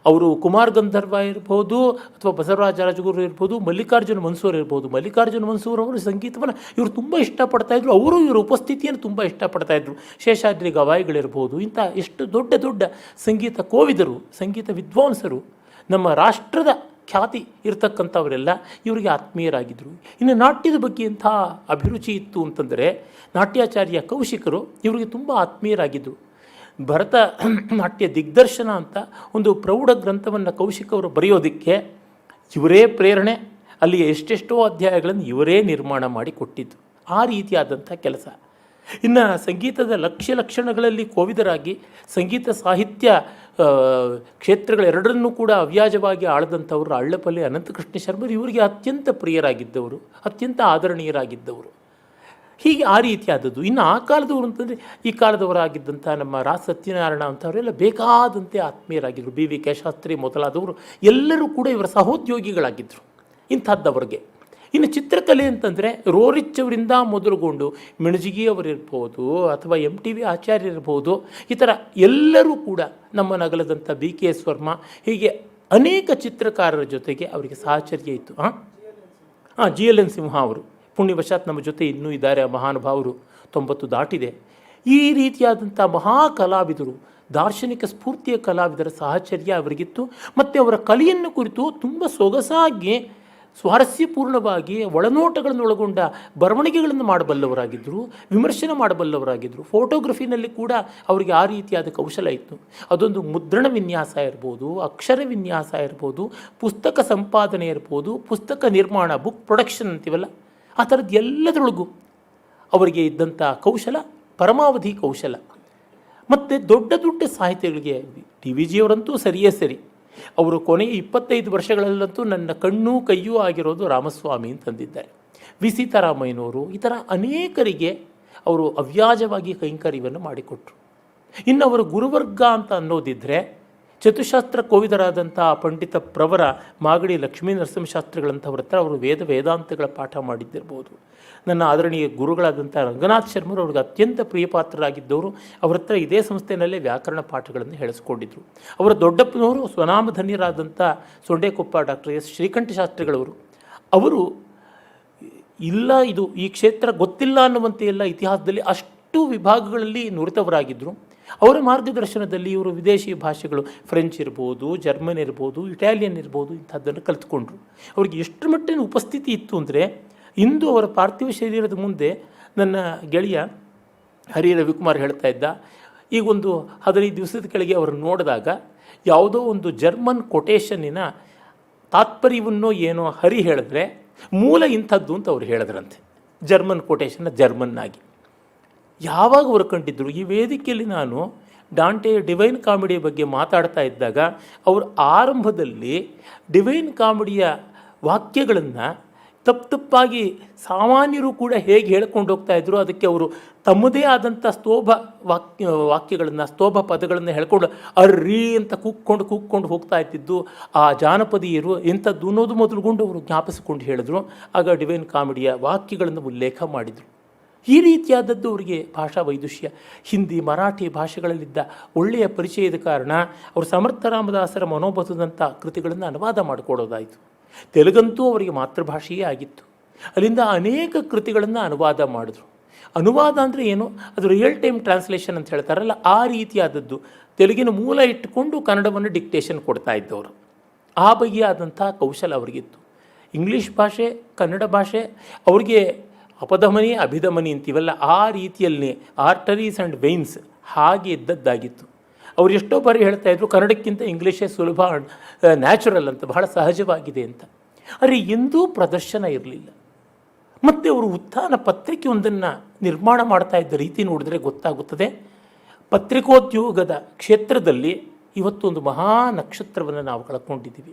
ಅವರು ಕುಮಾರ್ ಗಂಧರ್ವ ಇರ್ಬೋದು, ಅಥವಾ ಬಸವರಾಜ ರಾಜಗುರು ಇರ್ಬೋದು, ಮಲ್ಲಿಕಾರ್ಜುನ ಮನ್ಸೂರ್ ಇರ್ಬೋದು. ಮಲ್ಲಿಕಾರ್ಜುನ ಮನ್ಸೂರ್ ಅವರು ಸಂಗೀತವನ್ನು ಇವರು ತುಂಬ ಇಷ್ಟಪಡ್ತಾಯಿದ್ರು. ಅವರು ಇವರ ಉಪಸ್ಥಿತಿಯನ್ನು ತುಂಬ ಇಷ್ಟಪಡ್ತಾಯಿದ್ರು. ಶೇಷಾದ್ರಿ ಗವಾಯಿಗಳಿರ್ಬೋದು. ಇಂಥ ಎಷ್ಟು ದೊಡ್ಡ ದೊಡ್ಡ ಸಂಗೀತ ಕೋವಿದರು, ಸಂಗೀತ ವಿದ್ವಾಂಸರು, ನಮ್ಮ ರಾಷ್ಟ್ರದ ಖ್ಯಾತಿ ಇರತಕ್ಕಂಥವರೆಲ್ಲ ಇವರಿಗೆ ಆತ್ಮೀಯರಾಗಿದ್ದರು. ಇನ್ನು ನಾಟ್ಯದ ಬಗ್ಗೆ ಎಂಥ ಅಭಿರುಚಿ ಇತ್ತು ಅಂತಂದರೆ, ನಾಟ್ಯಾಚಾರ್ಯ ಕೌಶಿಕರು ಇವರಿಗೆ ತುಂಬ ಆತ್ಮೀಯರಾಗಿದ್ದರು. ಭರತ ನಾಟ್ಯ ದಿಗ್ದರ್ಶನ ಅಂತ ಒಂದು ಪ್ರೌಢ ಗ್ರಂಥವನ್ನು ಕೌಶಿಕ್ ಅವರು ಬರೆಯೋದಕ್ಕೆ ಇವರೇ ಪ್ರೇರಣೆ. ಅಲ್ಲಿ ಎಷ್ಟೆಷ್ಟೋ ಅಧ್ಯಾಯಗಳನ್ನು ಇವರೇ ನಿರ್ಮಾಣ ಮಾಡಿ ಕೊಟ್ಟಿದ್ದು. ಆ ರೀತಿಯಾದಂಥ ಕೆಲಸ. ಇನ್ನು ಸಂಗೀತದ ಲಕ್ಷಣಗಳಲ್ಲಿ ಕೋವಿದರಾಗಿ ಸಂಗೀತ ಸಾಹಿತ್ಯ ಕ್ಷೇತ್ರಗಳೆರಡನ್ನೂ ಕೂಡ ಅವ್ಯಾಜವಾಗಿ ಆಳದಂಥವರು ಅಳ್ಳಪಲ್ಲಿ ಅನಂತಕೃಷ್ಣ ಶರ್ಮರು ಇವರಿಗೆ ಅತ್ಯಂತ ಪ್ರಿಯರಾಗಿದ್ದವರು, ಅತ್ಯಂತ ಆದರಣೀಯರಾಗಿದ್ದವರು. ಹೀಗೆ ಆ ರೀತಿಯಾದದ್ದು. ಇನ್ನು ಆ ಕಾಲದವರು ಅಂತಂದರೆ ಈ ಕಾಲದವರಾಗಿದ್ದಂಥ ನಮ್ಮ ರಾ ಸತ್ಯನಾರಾಯಣ ಅಂಥವರೆಲ್ಲ ಬೇಕಾದಂತೆ ಆತ್ಮೀಯರಾಗಿದ್ದರು. ಬಿ ವಿ ಕೆ ಶಾಸ್ತ್ರಿ ಮೊದಲಾದವರು ಎಲ್ಲರೂ ಕೂಡ ಇವರ ಸಹೋದ್ಯೋಗಿಗಳಾಗಿದ್ದರು ಇಂಥದ್ದವ್ರಿಗೆ. ಇನ್ನು ಚಿತ್ರಕಲೆ ಅಂತಂದರೆ ರೋರಿಚ್ ಅವರಿಂದ ಮೊದಲುಗೊಂಡು ಮಿಣಜಿಗಿಯವರಿರ್ಬೋದು, ಅಥವಾ MTV ಆಚಾರ್ಯರಿರ್ಬೋದು, ಈ ಥರ ಎಲ್ಲರೂ ಕೂಡ ನಮ್ಮ ನಗಲದಂಥ BKS ವರ್ಮಾ, ಹೀಗೆ ಅನೇಕ ಚಿತ್ರಕಾರರ ಜೊತೆಗೆ ಅವರಿಗೆ ಸಾಹಚರ್ಯ ಇತ್ತು. GLN ಸಿಂಹ ಅವರು ಪುಣ್ಯವಶಾತ್ ನಮ್ಮ ಜೊತೆ ಇನ್ನೂ ಇದ್ದಾರೆ. ಮಹಾನುಭಾವರು 90 ದಾಟಿದೆ. ಈ ರೀತಿಯಾದಂಥ ಮಹಾ ಕಲಾವಿದರು, ದಾರ್ಶನಿಕ ಸ್ಫೂರ್ತಿಯ ಕಲಾವಿದರ ಸಾಹಚರ್ಯ ಅವರಿಗಿತ್ತು. ಮತ್ತು ಅವರ ಕಲೆಯನ್ನು ಕುರಿತು ತುಂಬ ಸೊಗಸಾಗಿ ಸ್ವಾರಸ್ಯಪೂರ್ಣವಾಗಿ ಒಳನೋಟಗಳನ್ನು ಒಳಗೊಂಡ ಬರವಣಿಗೆಗಳನ್ನು ಮಾಡಬಲ್ಲವರಾಗಿದ್ದರು, ವಿಮರ್ಶನೆ ಮಾಡಬಲ್ಲವರಾಗಿದ್ದರು. ಫೋಟೋಗ್ರಫಿನಲ್ಲಿ ಕೂಡ ಅವರಿಗೆ ಆ ರೀತಿಯಾದ ಕೌಶಲ ಇತ್ತು. ಅದೊಂದು ಮುದ್ರಣ ವಿನ್ಯಾಸ ಇರ್ಬೋದು, ಅಕ್ಷರ ವಿನ್ಯಾಸ ಇರ್ಬೋದು, ಪುಸ್ತಕ ಸಂಪಾದನೆ ಇರ್ಬೋದು, ಪುಸ್ತಕ ನಿರ್ಮಾಣ, ಬುಕ್ ಪ್ರೊಡಕ್ಷನ್ ಅಂತೀವಲ್ಲ, ಆ ಥರದ್ದು ಎಲ್ಲದರೊಳಗೂ ಅವರಿಗೆ ಇದ್ದಂಥ ಕೌಶಲ ಪರಮಾವಧಿ ಕೌಶಲ. ಮತ್ತು ದೊಡ್ಡ ದೊಡ್ಡ ಸಾಹಿತ್ಯಗಳಿಗೆ ಡಿ ವಿ ಜಿಯವರಂತೂ ಸರಿಯೇ ಸರಿ. ಅವರು ಕೊನೆಯ 25 ವರ್ಷಗಳಲ್ಲಂತೂ ನನ್ನ ಕಣ್ಣು ಕೈಯೂ ಆಗಿರೋದು ರಾಮಸ್ವಾಮಿ ಅಂತಂದಿದ್ದಾರೆ. ವಿ ಸೀತಾರಾಮಯ್ಯನವರು, ಈ ಥರ ಅನೇಕರಿಗೆ ಅವರು ಅವ್ಯಾಜವಾಗಿ ಕೈಂಕರ್ಯವನ್ನು ಮಾಡಿಕೊಟ್ರು. ಇನ್ನು ಅವರ ಗುರುವರ್ಗ ಅಂತ ಅನ್ನೋದಿದ್ದರೆ ಚತುಶಾಸ್ತ್ರ ಕೋವಿದರಾದಂಥ ಪಂಡಿತ ಪ್ರವರ ಮಾಗಡಿ ಲಕ್ಷ್ಮೀ ನರಸಿಂಹಶಾಸ್ತ್ರಿಗಳಂಥವ್ರ ಹತ್ರ ಅವರು ವೇದಾಂತಗಳ ಪಾಠ ಮಾಡಿದ್ದಿರ್ಬೋದು. ನನ್ನ ಆದರಣೀಯ ಗುರುಗಳಾದಂಥ ರಂಗನಾಥ್ ಶರ್ಮರು ಅವ್ರಿಗೆ ಅತ್ಯಂತ ಪ್ರಿಯಪಾತ್ರರಾಗಿದ್ದವರು. ಅವರ ಹತ್ರ ಇದೇ ಸಂಸ್ಥೆಯಲ್ಲೇ ವ್ಯಾಕರಣ ಪಾಠಗಳನ್ನು ಹೇಳಿಸ್ಕೊಂಡಿದ್ರು. ಅವರ ದೊಡ್ಡಪ್ಪನವರು ಸ್ವನಾಮಧನ್ಯರಾದಂಥ ಸೊಂಡೆಕೊಪ್ಪ ಡಾಕ್ಟರ್ ಎಸ್ ಶ್ರೀಕಂಠ ಶಾಸ್ತ್ರಿಗಳವರು. ಅವರು ಇಲ್ಲ ಇದು ಈ ಕ್ಷೇತ್ರ ಗೊತ್ತಿಲ್ಲ ಅನ್ನುವಂತೆ ಎಲ್ಲ ಇತಿಹಾಸದಲ್ಲಿ ಅಷ್ಟು ವಿಭಾಗಗಳಲ್ಲಿ ನುರಿತವರಾಗಿದ್ದರು. ಅವರ ಮಾರ್ಗದರ್ಶನದಲ್ಲಿ ಇವರು ವಿದೇಶಿ ಭಾಷೆಗಳು ಫ್ರೆಂಚ್ ಇರ್ಬೋದು, ಜರ್ಮನ್ ಇರ್ಬೋದು, ಇಟಾಲಿಯನ್ ಇರ್ಬೋದು, ಇಂಥದ್ದನ್ನು ಕಲಿತ್ಕೊಂಡ್ರು. ಅವ್ರಿಗೆ ಎಷ್ಟು ಮಟ್ಟಿನ ಉಪಸ್ಥಿತಿ ಇತ್ತು ಅಂದರೆ, ಇಂದು ಅವರ ಪಾರ್ಥಿವ ಶರೀರದ ಮುಂದೆ ನನ್ನ ಗೆಳೆಯ ಹರಿ ರವಿಕುಮಾರ್ ಹೇಳ್ತಾ ಇದ್ದ, ಈಗ ಒಂದು 15 ದಿವಸದ ಕೆಳಗೆ ಅವರನ್ನು ನೋಡಿದಾಗ ಯಾವುದೋ ಒಂದು ಜರ್ಮನ್ ಕೊಟೇಶನ್ನಿನ ತಾತ್ಪರ್ಯವನ್ನು ಏನೋ ಹರಿ ಹೇಳಿದ್ರೆ ಮೂಲ ಇಂಥದ್ದು ಅಂತ ಅವ್ರು ಹೇಳಿದ್ರಂತೆ. ಜರ್ಮನ್ ಕೊಟೇಶನ್ನ ಜರ್ಮನ್ನಾಗಿ ಯಾವಾಗ ಅವರು ಕಂಡಿದ್ದರು. ಈ ವೇದಿಕೆಯಲ್ಲಿ ನಾನು ಡಾಂಟೆಯ ಡಿವೈನ್ ಕಾಮಿಡಿಯ ಬಗ್ಗೆ ಮಾತಾಡ್ತಾ ಇದ್ದಾಗ ಅವರು ಆರಂಭದಲ್ಲಿ ಡಿವೈನ್ ಕಾಮಿಡಿಯ ವಾಕ್ಯಗಳನ್ನು ತಪ್ಪಾಗಿ ಸಾಮಾನ್ಯರು ಕೂಡ ಹೇಗೆ ಹೇಳ್ಕೊಂಡು ಹೋಗ್ತಾಯಿದ್ರು, ಅದಕ್ಕೆ ಅವರು ತಮ್ಮದೇ ಆದಂಥ ವಾಕ್ಯಗಳನ್ನು ಸ್ತೋಭ ಪದಗಳನ್ನು ಹೇಳ್ಕೊಂಡು ಅರ್ರೀ ಅಂತ ಕೂಕ್ಕೊಂಡು ಹೋಗ್ತಾ ಇದ್ದಿದ್ದು ಆ ಜಾನಪದೀಯರು ಎಂಥದ್ದು ಅನ್ನೋದು ಮೊದಲುಗೊಂಡು ಅವರು ಜ್ಞಾಪಿಸಿಕೊಂಡು ಹೇಳಿದ್ರು. ಆಗ ಡಿವೈನ್ ಕಾಮಿಡಿಯ ವಾಕ್ಯಗಳನ್ನು ಉಲ್ಲೇಖ ಮಾಡಿದರು. ಈ ರೀತಿಯಾದದ್ದು ಅವರಿಗೆ ಭಾಷಾ ವೈದುಷ್ಯ, ಹಿಂದಿ ಮರಾಠಿ ಭಾಷೆಗಳಲ್ಲಿದ್ದ ಒಳ್ಳೆಯ ಪರಿಚಯದ ಕಾರಣ ಅವರು ಸಮರ್ಥ ರಾಮದಾಸರ ಮನೋಬತದಂಥ ಕೃತಿಗಳನ್ನು ಅನುವಾದ ಮಾಡಿಕೊಡೋದಾಯಿತು. ತೆಲುಗಂತೂ ಅವರಿಗೆ ಮಾತೃಭಾಷೆಯೇ ಆಗಿತ್ತು. ಅಲ್ಲಿಂದ ಅನೇಕ ಕೃತಿಗಳನ್ನು ಅನುವಾದ ಮಾಡಿದ್ರು. ಅನುವಾದ ಅಂದರೆ ಏನು, ಅದು ರಿಯಲ್ ಟೈಮ್ ಟ್ರಾನ್ಸ್ಲೇಷನ್ ಅಂತ ಹೇಳ್ತಾರಲ್ಲ, ಆ ರೀತಿಯಾದದ್ದು. ತೆಲುಗಿನ ಮೂಲ ಇಟ್ಟುಕೊಂಡು ಕನ್ನಡವನ್ನು ಡಿಕ್ಟೇಷನ್ ಕೊಡ್ತಾ ಇದ್ದವರು. ಆ ಬಗೆಯಾದಂಥ ಕೌಶಲ ಅವರಿಗಿತ್ತು. ಇಂಗ್ಲೀಷ್ ಭಾಷೆ, ಕನ್ನಡ ಭಾಷೆ ಅವ್ರಿಗೆ ಅಪಧಮನಿ ಅಭಿಧಮನಿ ಅಂತೀವಲ್ಲ, ಆ ರೀತಿಯಲ್ಲಿ ಆರ್ಟರೀಸ್ ಆ್ಯಂಡ್ ವೆಯ್ನ್ಸ್ ಹಾಗೆ ಇದ್ದದ್ದಾಗಿತ್ತು. ಅವರು ಎಷ್ಟೋ ಬಾರಿ ಹೇಳ್ತಾಯಿದ್ರು ಕನ್ನಡಕ್ಕಿಂತ ಇಂಗ್ಲೀಷೇ ಸುಲಭ, ನ್ಯಾಚುರಲ್ ಅಂತ, ಬಹಳ ಸಹಜವಾಗಿದೆ ಅಂತ. ಆದರೆ ಎಂದೂ ಪ್ರದರ್ಶನ ಇರಲಿಲ್ಲ. ಮತ್ತು ಅವರು ಉತ್ಥಾನ ಪತ್ರಿಕೆ ಒಂದನ್ನು ನಿರ್ಮಾಣ ಮಾಡ್ತಾ ಇದ್ದ ರೀತಿ ನೋಡಿದ್ರೆ ಗೊತ್ತಾಗುತ್ತದೆ. ಪತ್ರಿಕೋದ್ಯೋಗದ ಕ್ಷೇತ್ರದಲ್ಲಿ ಇವತ್ತು ಒಂದು ಮಹಾ ನಕ್ಷತ್ರವನ್ನು ನಾವು ಕಳ್ಕೊಂಡಿದ್ದೀವಿ.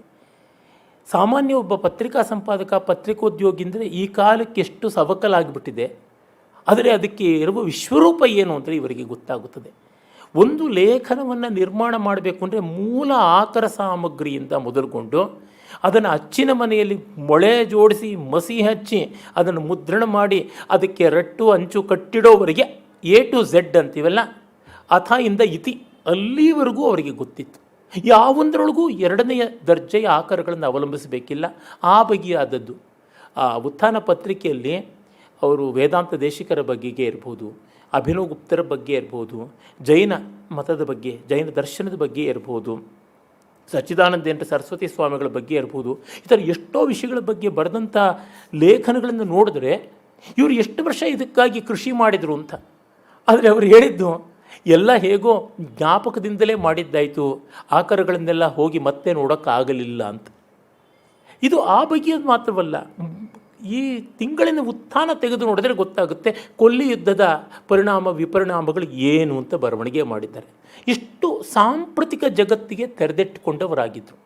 ಸಾಮಾನ್ಯ ಒಬ್ಬ ಪತ್ರಿಕಾ ಸಂಪಾದಕ, ಪತ್ರಿಕೋದ್ಯೋಗಿ ಅಂದರೆ ಈ ಕಾಲಕ್ಕೆ ಎಷ್ಟು ಸವಕಲಾಗಿಬಿಟ್ಟಿದೆ. ಆದರೆ ಅದಕ್ಕೆ ಇರುವ ವಿಶ್ವರೂಪ ಏನು ಅಂದರೆ ಇವರಿಗೆ ಗೊತ್ತಾಗುತ್ತದೆ. ಒಂದು ಲೇಖನವನ್ನು ನಿರ್ಮಾಣ ಮಾಡಬೇಕು ಅಂದರೆ ಮೂಲ ಆಕರ ಸಾಮಗ್ರಿಯಿಂದ ಮೊದಲುಗೊಂಡು ಅದನ್ನು ಅಚ್ಚಿನ ಮನೆಯಲ್ಲಿ ಮೊಳೆ ಜೋಡಿಸಿ ಮಸಿ ಹಚ್ಚಿ ಅದನ್ನು ಮುದ್ರಣ ಮಾಡಿ ಅದಕ್ಕೆ ರಟ್ಟು ಅಂಚು ಕಟ್ಟಿಡೋವರೆಗೆ A to Z ಅಂತೀವಲ್ಲ, ಅಥ ಇಂದ ಇತಿ ಅಲ್ಲಿವರೆಗೂ ಅವರಿಗೆ ಗೊತ್ತಿತ್ತು. ಯಾವೊಂದರೊಳಗೂ ಎರಡನೆಯ ದರ್ಜೆಯ ಆಕಾರಗಳನ್ನು ಅವಲಂಬಿಸಬೇಕಿಲ್ಲ. ಆ ಬಗೆಯಾದದ್ದು ಆ ಉತ್ಥಾನ ಪತ್ರಿಕೆಯಲ್ಲಿ ಅವರು ವೇದಾಂತ ದೇಶಿಕರ ಬಗ್ಗೆಗೆ ಇರ್ಬೋದು, ಅಭಿನವ್ ಗುಪ್ತರ ಬಗ್ಗೆ ಇರ್ಬೋದು, ಜೈನ ಮತದ ಬಗ್ಗೆ, ಜೈನ ದರ್ಶನದ ಬಗ್ಗೆ ಇರ್ಬೋದು, ಸಚ್ಚಿದಾನಂದೇಂದ್ರ ಸರಸ್ವತಿ ಸ್ವಾಮಿಗಳ ಬಗ್ಗೆ ಇರ್ಬೋದು, ಈ ಥರ ಎಷ್ಟೋ ವಿಷಯಗಳ ಬಗ್ಗೆ ಬರೆದಂಥ ಲೇಖನಗಳನ್ನು ನೋಡಿದ್ರೆ ಇವರು ಎಷ್ಟು ವರ್ಷ ಇದಕ್ಕಾಗಿ ಕೃಷಿ ಮಾಡಿದರು ಅಂತ. ಆದರೆ ಅವರು ಹೇಳಿದ್ದು ಎಲ್ಲ ಹೇಗೋ ಜ್ಞಾಪಕದಿಂದಲೇ ಮಾಡಿದ್ದಾಯಿತು, ಆಕಾರಗಳನ್ನೆಲ್ಲ ಹೋಗಿ ಮತ್ತೆ ನೋಡೋಕ್ಕಾಗಲಿಲ್ಲ ಅಂತ. ಇದು ಆ ಬಗೆಯದು ಮಾತ್ರವಲ್ಲ, ಈ ತಿಂಗಳಿನ ಉತ್ಥಾನ ತೆಗೆದು ನೋಡಿದ್ರೆ ಗೊತ್ತಾಗುತ್ತೆ ಕೊಲ್ಲಿ ಯುದ್ಧದ ಪರಿಣಾಮ ವಿಪರಿಣಾಮಗಳು ಏನು ಅಂತ ಬರವಣಿಗೆ ಮಾಡಿದ್ದಾರೆ. ಇಷ್ಟು ಸಾಂಪ್ರತಿಕ ಜಗತ್ತಿಗೆ ತೆರೆದಿಟ್ಟುಕೊಂಡವರಾಗಿದ್ದರು.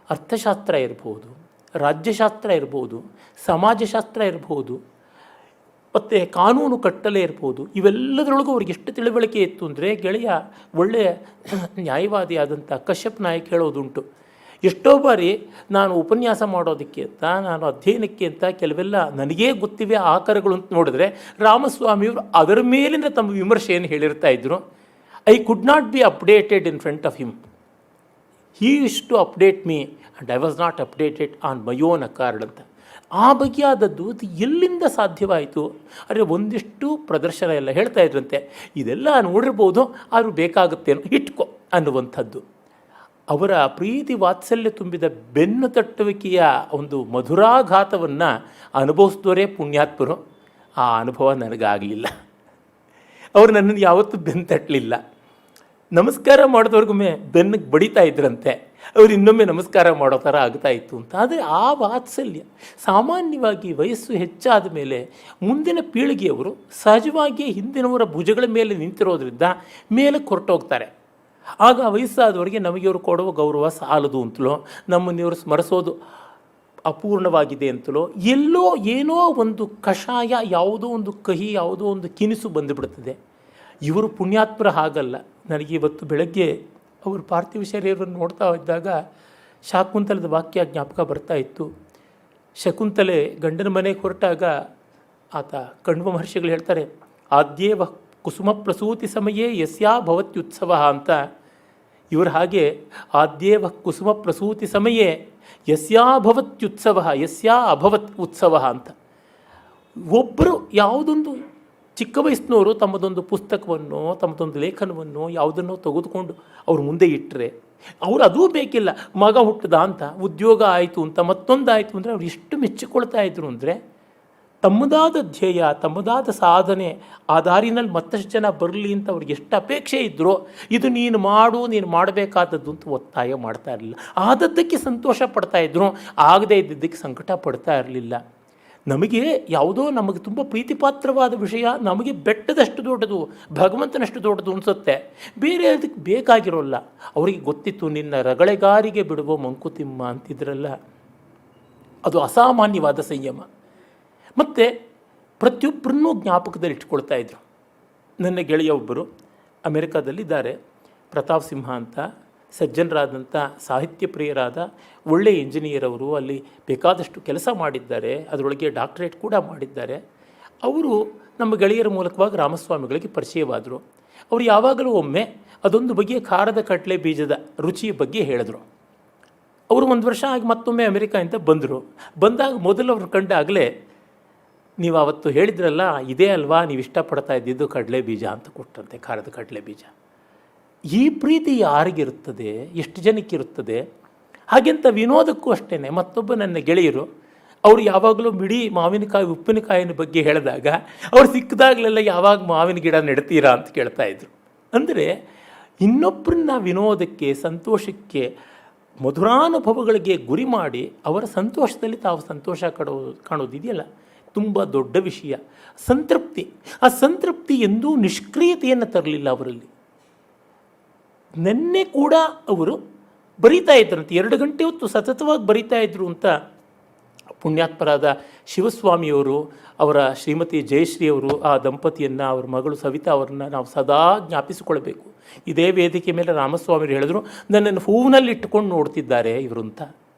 ಅರ್ಥಶಾಸ್ತ್ರ ಇರ್ಬೋದು, ರಾಜ್ಯಶಾಸ್ತ್ರ ಇರ್ಬೋದು, ಸಮಾಜಶಾಸ್ತ್ರ ಇರ್ಬೋದು, ಮತ್ತು ಕಾನೂನು ಕಟ್ಟಲೆ ಇರ್ಬೋದು. ಇವೆಲ್ಲದರೊಳಗೂ ಅವ್ರಿಗೆ ಎಷ್ಟು ತಿಳುವಳಿಕೆ ಇತ್ತು ಅಂದರೆ, ಗೆಳೆಯ ಒಳ್ಳೆಯ ನ್ಯಾಯವಾದಿಯಾದಂಥ ಕಶ್ಯಪ್ ನಾಯಕ್ ಹೇಳೋದುಂಟು, ಎಷ್ಟೋ ಬಾರಿ ನಾನು ಉಪನ್ಯಾಸ ಮಾಡೋದಕ್ಕೆ ಅಂತ, ನಾನು ಅಧ್ಯಯನಕ್ಕೆ ಅಂತ ಕೆಲವೆಲ್ಲ ನನಗೇ ಗೊತ್ತಿವೆ ಆಕಾರಗಳು ಅಂತ ನೋಡಿದ್ರೆ ರಾಮಸ್ವಾಮಿಯವರು ಅದರ ಮೇಲಿನ ತಮ್ಮ ವಿಮರ್ಶೆಯನ್ನು ಹೇಳಿರ್ತಾ ಇದ್ದರು. I could not be updated in front of him, he is to update me and I was not updated on my own accord ಅಂತ. ಆ ಬಗೆಯಾದದ್ದು ಅದು ಎಲ್ಲಿಂದ ಸಾಧ್ಯವಾಯಿತು? ಅಂದರೆ ಒಂದಿಷ್ಟು ಪ್ರದರ್ಶನ ಎಲ್ಲ ಹೇಳ್ತಾ ಇದ್ರಂತೆ, ಇದೆಲ್ಲ ನೋಡಿರ್ಬೋದು, ಆದರೂ ಬೇಕಾಗುತ್ತೇನೋ ಇಟ್ಕೊ ಅನ್ನುವಂಥದ್ದು. ಅವರ ಪ್ರೀತಿ ವಾತ್ಸಲ್ಯ ತುಂಬಿದ ಬೆನ್ನು ತಟ್ಟುವಿಕೆಯ ಒಂದು ಮಧುರಾಘಾತವನ್ನು ಅನುಭವಿಸಿದವರೇ ಪುಣ್ಯಾತ್ಮರು. ಆ ಅನುಭವ ನನಗಾಗಲಿಲ್ಲ. ಅವರು ನನ್ನನ್ನು ಯಾವತ್ತೂ ಬೆನ್ನು ತಟ್ಟಲಿಲ್ಲ. ನಮಸ್ಕಾರ ಮಾಡಿದವ್ರಿಗೊಮ್ಮೆ ಬೆನ್ನಿಗೆ ಬಡಿತಾ ಇದ್ರಂತೆ, ಅವರು ಇನ್ನೊಮ್ಮೆ ನಮಸ್ಕಾರ ಮಾಡೋ ಥರ ಆಗ್ತಾ ಇತ್ತು ಅಂತ. ಆದರೆ ಆ ವಾತ್ಸಲ್ಯ ಸಾಮಾನ್ಯವಾಗಿ ವಯಸ್ಸು ಹೆಚ್ಚಾದ ಮೇಲೆ ಮುಂದಿನ ಪೀಳಿಗೆಯವರು ಸಹಜವಾಗಿಯೇ ಹಿಂದಿನವರ ಭುಜಗಳ ಮೇಲೆ ನಿಂತಿರೋದ್ರಿಂದ ಮೇಲೆ ಹೊರಟೋಗ್ತಾರೆ. ಆಗ ವಯಸ್ಸಾದವರಿಗೆ ನಮಗೆ ಅವರು ಕೊಡುವ ಗೌರವ ಸಾಲದು ಅಂತಲೋ, ನಮ್ಮನ್ನು ಇವರು ಸ್ಮರಿಸೋದು ಅಪೂರ್ಣವಾಗಿದೆ ಅಂತಲೋ, ಎಲ್ಲೋ ಏನೋ ಒಂದು ಕಷಾಯ, ಯಾವುದೋ ಒಂದು ಕಹಿ, ಯಾವುದೋ ಒಂದು ಕಿನಿಸು ಬಂದುಬಿಡ್ತದೆ. ಇವರು ಪುಣ್ಯಾತ್ಮರ ಹಾಗಲ್ಲ. ನನಗೆ ಇವತ್ತು ಬೆಳಗ್ಗೆ ಅವರು ಪಾರ್ಥಿವ ಶರೀರವನ್ನು ನೋಡ್ತಾ ಇದ್ದಾಗ ಶಾಕುಂತಲದ ವಾಕ್ಯ ಜ್ಞಾಪಕ ಬರ್ತಾ ಇತ್ತು. ಶಕುಂತಲೆ ಗಂಡನ ಮನೆಗೆ ಹೊರಟಾಗ ಆತ ಕಣ್ವ ಮಹರ್ಷಿಗಳು ಹೇಳ್ತಾರೆ, ಆದ್ಯೇವ ಕುಸುಮ ಪ್ರಸೂತಿ ಸಮಯೇ ಯಸ್ಯಾ ಭವತ್ಯುತ್ಸವ ಅಂತ. ಇವರು ಹಾಗೆ ಆದ್ಯೇವ ಕುಸುಮ ಪ್ರಸೂತಿ ಸಮಯೇ ಯಸ್ಯಾ ಭವತ್ಯುತ್ಸವ ಯಸ್ಯಾ ಅಭವತ್ ಉತ್ಸವ ಅಂತ. ಒಬ್ಬರು ಯಾವುದೊಂದು ಚಿಕ್ಕ ವಯಸ್ಸಿನವರು ತಮ್ಮದೊಂದು ಪುಸ್ತಕವನ್ನು, ತಮ್ಮದೊಂದು ಲೇಖನವನ್ನು ಯಾವುದನ್ನೋ ತೆಗೆದುಕೊಂಡು ಅವ್ರ ಮುಂದೆ ಇಟ್ಟರೆ ಅವರು ಅದೂ ಬೇಕಿಲ್ಲ, ಮಗ ಹುಟ್ಟದ ಅಂತ, ಉದ್ಯೋಗ ಆಯಿತು ಅಂತ, ಮತ್ತೊಂದು ಆಯಿತು ಅಂದರೆ ಅವ್ರು ಎಷ್ಟು ಮೆಚ್ಚಿಕೊಳ್ತಾ ಇದ್ರು ಅಂದರೆ, ತಮ್ಮದಾದ ಧ್ಯೇಯ, ತಮ್ಮದಾದ ಸಾಧನೆ, ಆ ದಾರಿನಲ್ಲಿ ಮತ್ತಷ್ಟು ಜನ ಬರಲಿ ಅಂತ ಅವ್ರಿಗೆ ಎಷ್ಟು ಅಪೇಕ್ಷೆ ಇದ್ದರೂ ಇದು ನೀನು ಮಾಡು, ನೀನು ಮಾಡಬೇಕಾದದ್ದು ಅಂತ ಒತ್ತಾಯ ಮಾಡ್ತಾ ಇರಲಿಲ್ಲ. ಆದದ್ದಕ್ಕೆ ಸಂತೋಷ ಪಡ್ತಾಯಿದ್ರು, ಆಗದೇ ಇದ್ದಿದ್ದಕ್ಕೆ ಸಂಕಟ ಪಡ್ತಾ ಇರಲಿಲ್ಲ. ನಮಗೆ ಯಾವುದೋ ನಮಗೆ ತುಂಬ ಪ್ರೀತಿಪಾತ್ರವಾದ ವಿಷಯ ನಮಗೆ ಬೆಟ್ಟದಷ್ಟು ದೊಡ್ಡದು, ಭಗವಂತನಷ್ಟು ದೊಡ್ಡದು ಅನಿಸುತ್ತೆ, ಬೇರೆ ಅದಕ್ಕೆ ಬೇಕಾಗಿರೋಲ್ಲ. ಅವರಿಗೆ ಗೊತ್ತಿತ್ತು, ನಿನ್ನ ರಗಳೆಗಾರಿಗೆ ಬಿಡುವ ಮಂಕುತಿಮ್ಮ ಅಂತಿದ್ರಲ್ಲ, ಅದು ಅಸಾಮಾನ್ಯವಾದ ಸಂಯಮ. ಮತ್ತು ಪ್ರತಿಯೊಬ್ಬರನ್ನೂ ಜ್ಞಾಪಕದಲ್ಲಿ ಇಟ್ಕೊಳ್ತಾ ಇದ್ರು. ನನ್ನ ಗೆಳೆಯ ಒಬ್ಬರು ಅಮೆರಿಕಾದಲ್ಲಿದ್ದಾರೆ, ಪ್ರತಾಪ್ ಸಿಂಹ ಅಂತ, ಸಜ್ಜನರಾದಂಥ ಸಾಹಿತ್ಯ ಪ್ರಿಯರಾದ ಒಳ್ಳೆಯ ಇಂಜಿನಿಯರ್ ಅವರು. ಅಲ್ಲಿ ಬೇಕಾದಷ್ಟು ಕೆಲಸ ಮಾಡಿದ್ದಾರೆ, ಅದರೊಳಗೆ ಡಾಕ್ಟರೇಟ್ ಕೂಡ ಮಾಡಿದ್ದಾರೆ. ಅವರು ನಮ್ಮ ಗೆಳೆಯರ ಮೂಲಕವಾಗಿ ರಾಮಸ್ವಾಮಿಗಳಿಗೆ ಪರಿಚಯವಾದರು. ಅವರು ಯಾವಾಗಲೂ ಒಮ್ಮೆ ಅದೊಂದು ಬಗೆಯ ಖಾರದ ಕಡಲೆ ಬೀಜದ ರುಚಿಯ ಬಗ್ಗೆ ಹೇಳಿದ್ರು. ಅವರು ಒಂದು ವರ್ಷ ಆಗಿ ಮತ್ತೊಮ್ಮೆ ಅಮೆರಿಕಾದಿಂದ ಬಂದರು. ಬಂದಾಗ ಮೊದಲು ಅವ್ರು ಕಂಡಾಗಲೇ, ನೀವು ಆವತ್ತು ಹೇಳಿದ್ರಲ್ಲ ಇದೇ ಅಲ್ವಾ ನೀವು ಇಷ್ಟಪಡ್ತಾ ಇದ್ದಿದ್ದು ಕಡಲೆ ಬೀಜ ಅಂತ ಕೊಟ್ಟಂತೆ, ಖಾರದ ಕಡಲೆ ಬೀಜ. ಈ ಪ್ರೀತಿ ಯಾರಿಗಿರುತ್ತದೆ, ಎಷ್ಟು ಜನಕ್ಕಿರುತ್ತದೆ? ಹಾಗೆಂತ ವಿನೋದಕ್ಕೂ ಅಷ್ಟೇ. ಮತ್ತೊಬ್ಬ ನನ್ನ ಗೆಳೆಯರು, ಅವರು ಯಾವಾಗಲೂ ಮಿಡಿ ಮಾವಿನಕಾಯಿ ಉಪ್ಪಿನಕಾಯಿನ ಬಗ್ಗೆ ಹೇಳಿದಾಗ ಅವ್ರು ಸಿಕ್ಕಿದಾಗಲೆಲ್ಲ ಯಾವಾಗ ಮಾವಿನ ಗಿಡ ನೆಡ್ತೀರಾ ಅಂತ ಕೇಳ್ತಾಯಿದ್ರು. ಅಂದರೆ ಇನ್ನೊಬ್ಬರನ್ನ ವಿನೋದಕ್ಕೆ, ಸಂತೋಷಕ್ಕೆ, ಮಧುರಾನುಭವಗಳಿಗೆ ಗುರಿ ಮಾಡಿ ಅವರ ಸಂತೋಷದಲ್ಲಿ ತಾವು ಸಂತೋಷ ಕಾಣೋದಿದೆಯಲ್ಲ, ತುಂಬ ದೊಡ್ಡ ವಿಷಯ. ಸಂತೃಪ್ತಿ, ಆ ಸಂತೃಪ್ತಿ ಎಂದೂ ನಿಷ್ಕ್ರಿಯತೆಯನ್ನು ತರಲಿಲ್ಲ ಅವರಲ್ಲಿ. ನಿನ್ನೆ ಕೂಡ ಅವರು ಬರೀತಾ ಇದ್ರಂತೆ, 2 ಗಂಟೆ ಹೊತ್ತು ಸತತವಾಗಿ ಬರೀತಾ ಇದ್ರು ಅಂತ ಪುಣ್ಯಾತ್ಮರಾದ ಶಿವಸ್ವಾಮಿಯವರು, ಅವರ ಶ್ರೀಮತಿ ಜಯಶ್ರೀಯವರು, ಆ ದಂಪತಿಯನ್ನು, ಅವ್ರ ಮಗಳು ಸವಿತಾ ಅವರನ್ನು ನಾವು ಸದಾ ಜ್ಞಾಪಿಸಿಕೊಳ್ಬೇಕು. ಇದೇ ವೇದಿಕೆ ಮೇಲೆ ರಾಮಸ್ವಾಮಿಯವರು ಹೇಳಿದ್ರು, ನನ್ನನ್ನು ಹೂವಿನಲ್ಲಿ ಇಟ್ಟುಕೊಂಡು ನೋಡ್ತಿದ್ದಾರೆ ಇವರು ಅಂತ.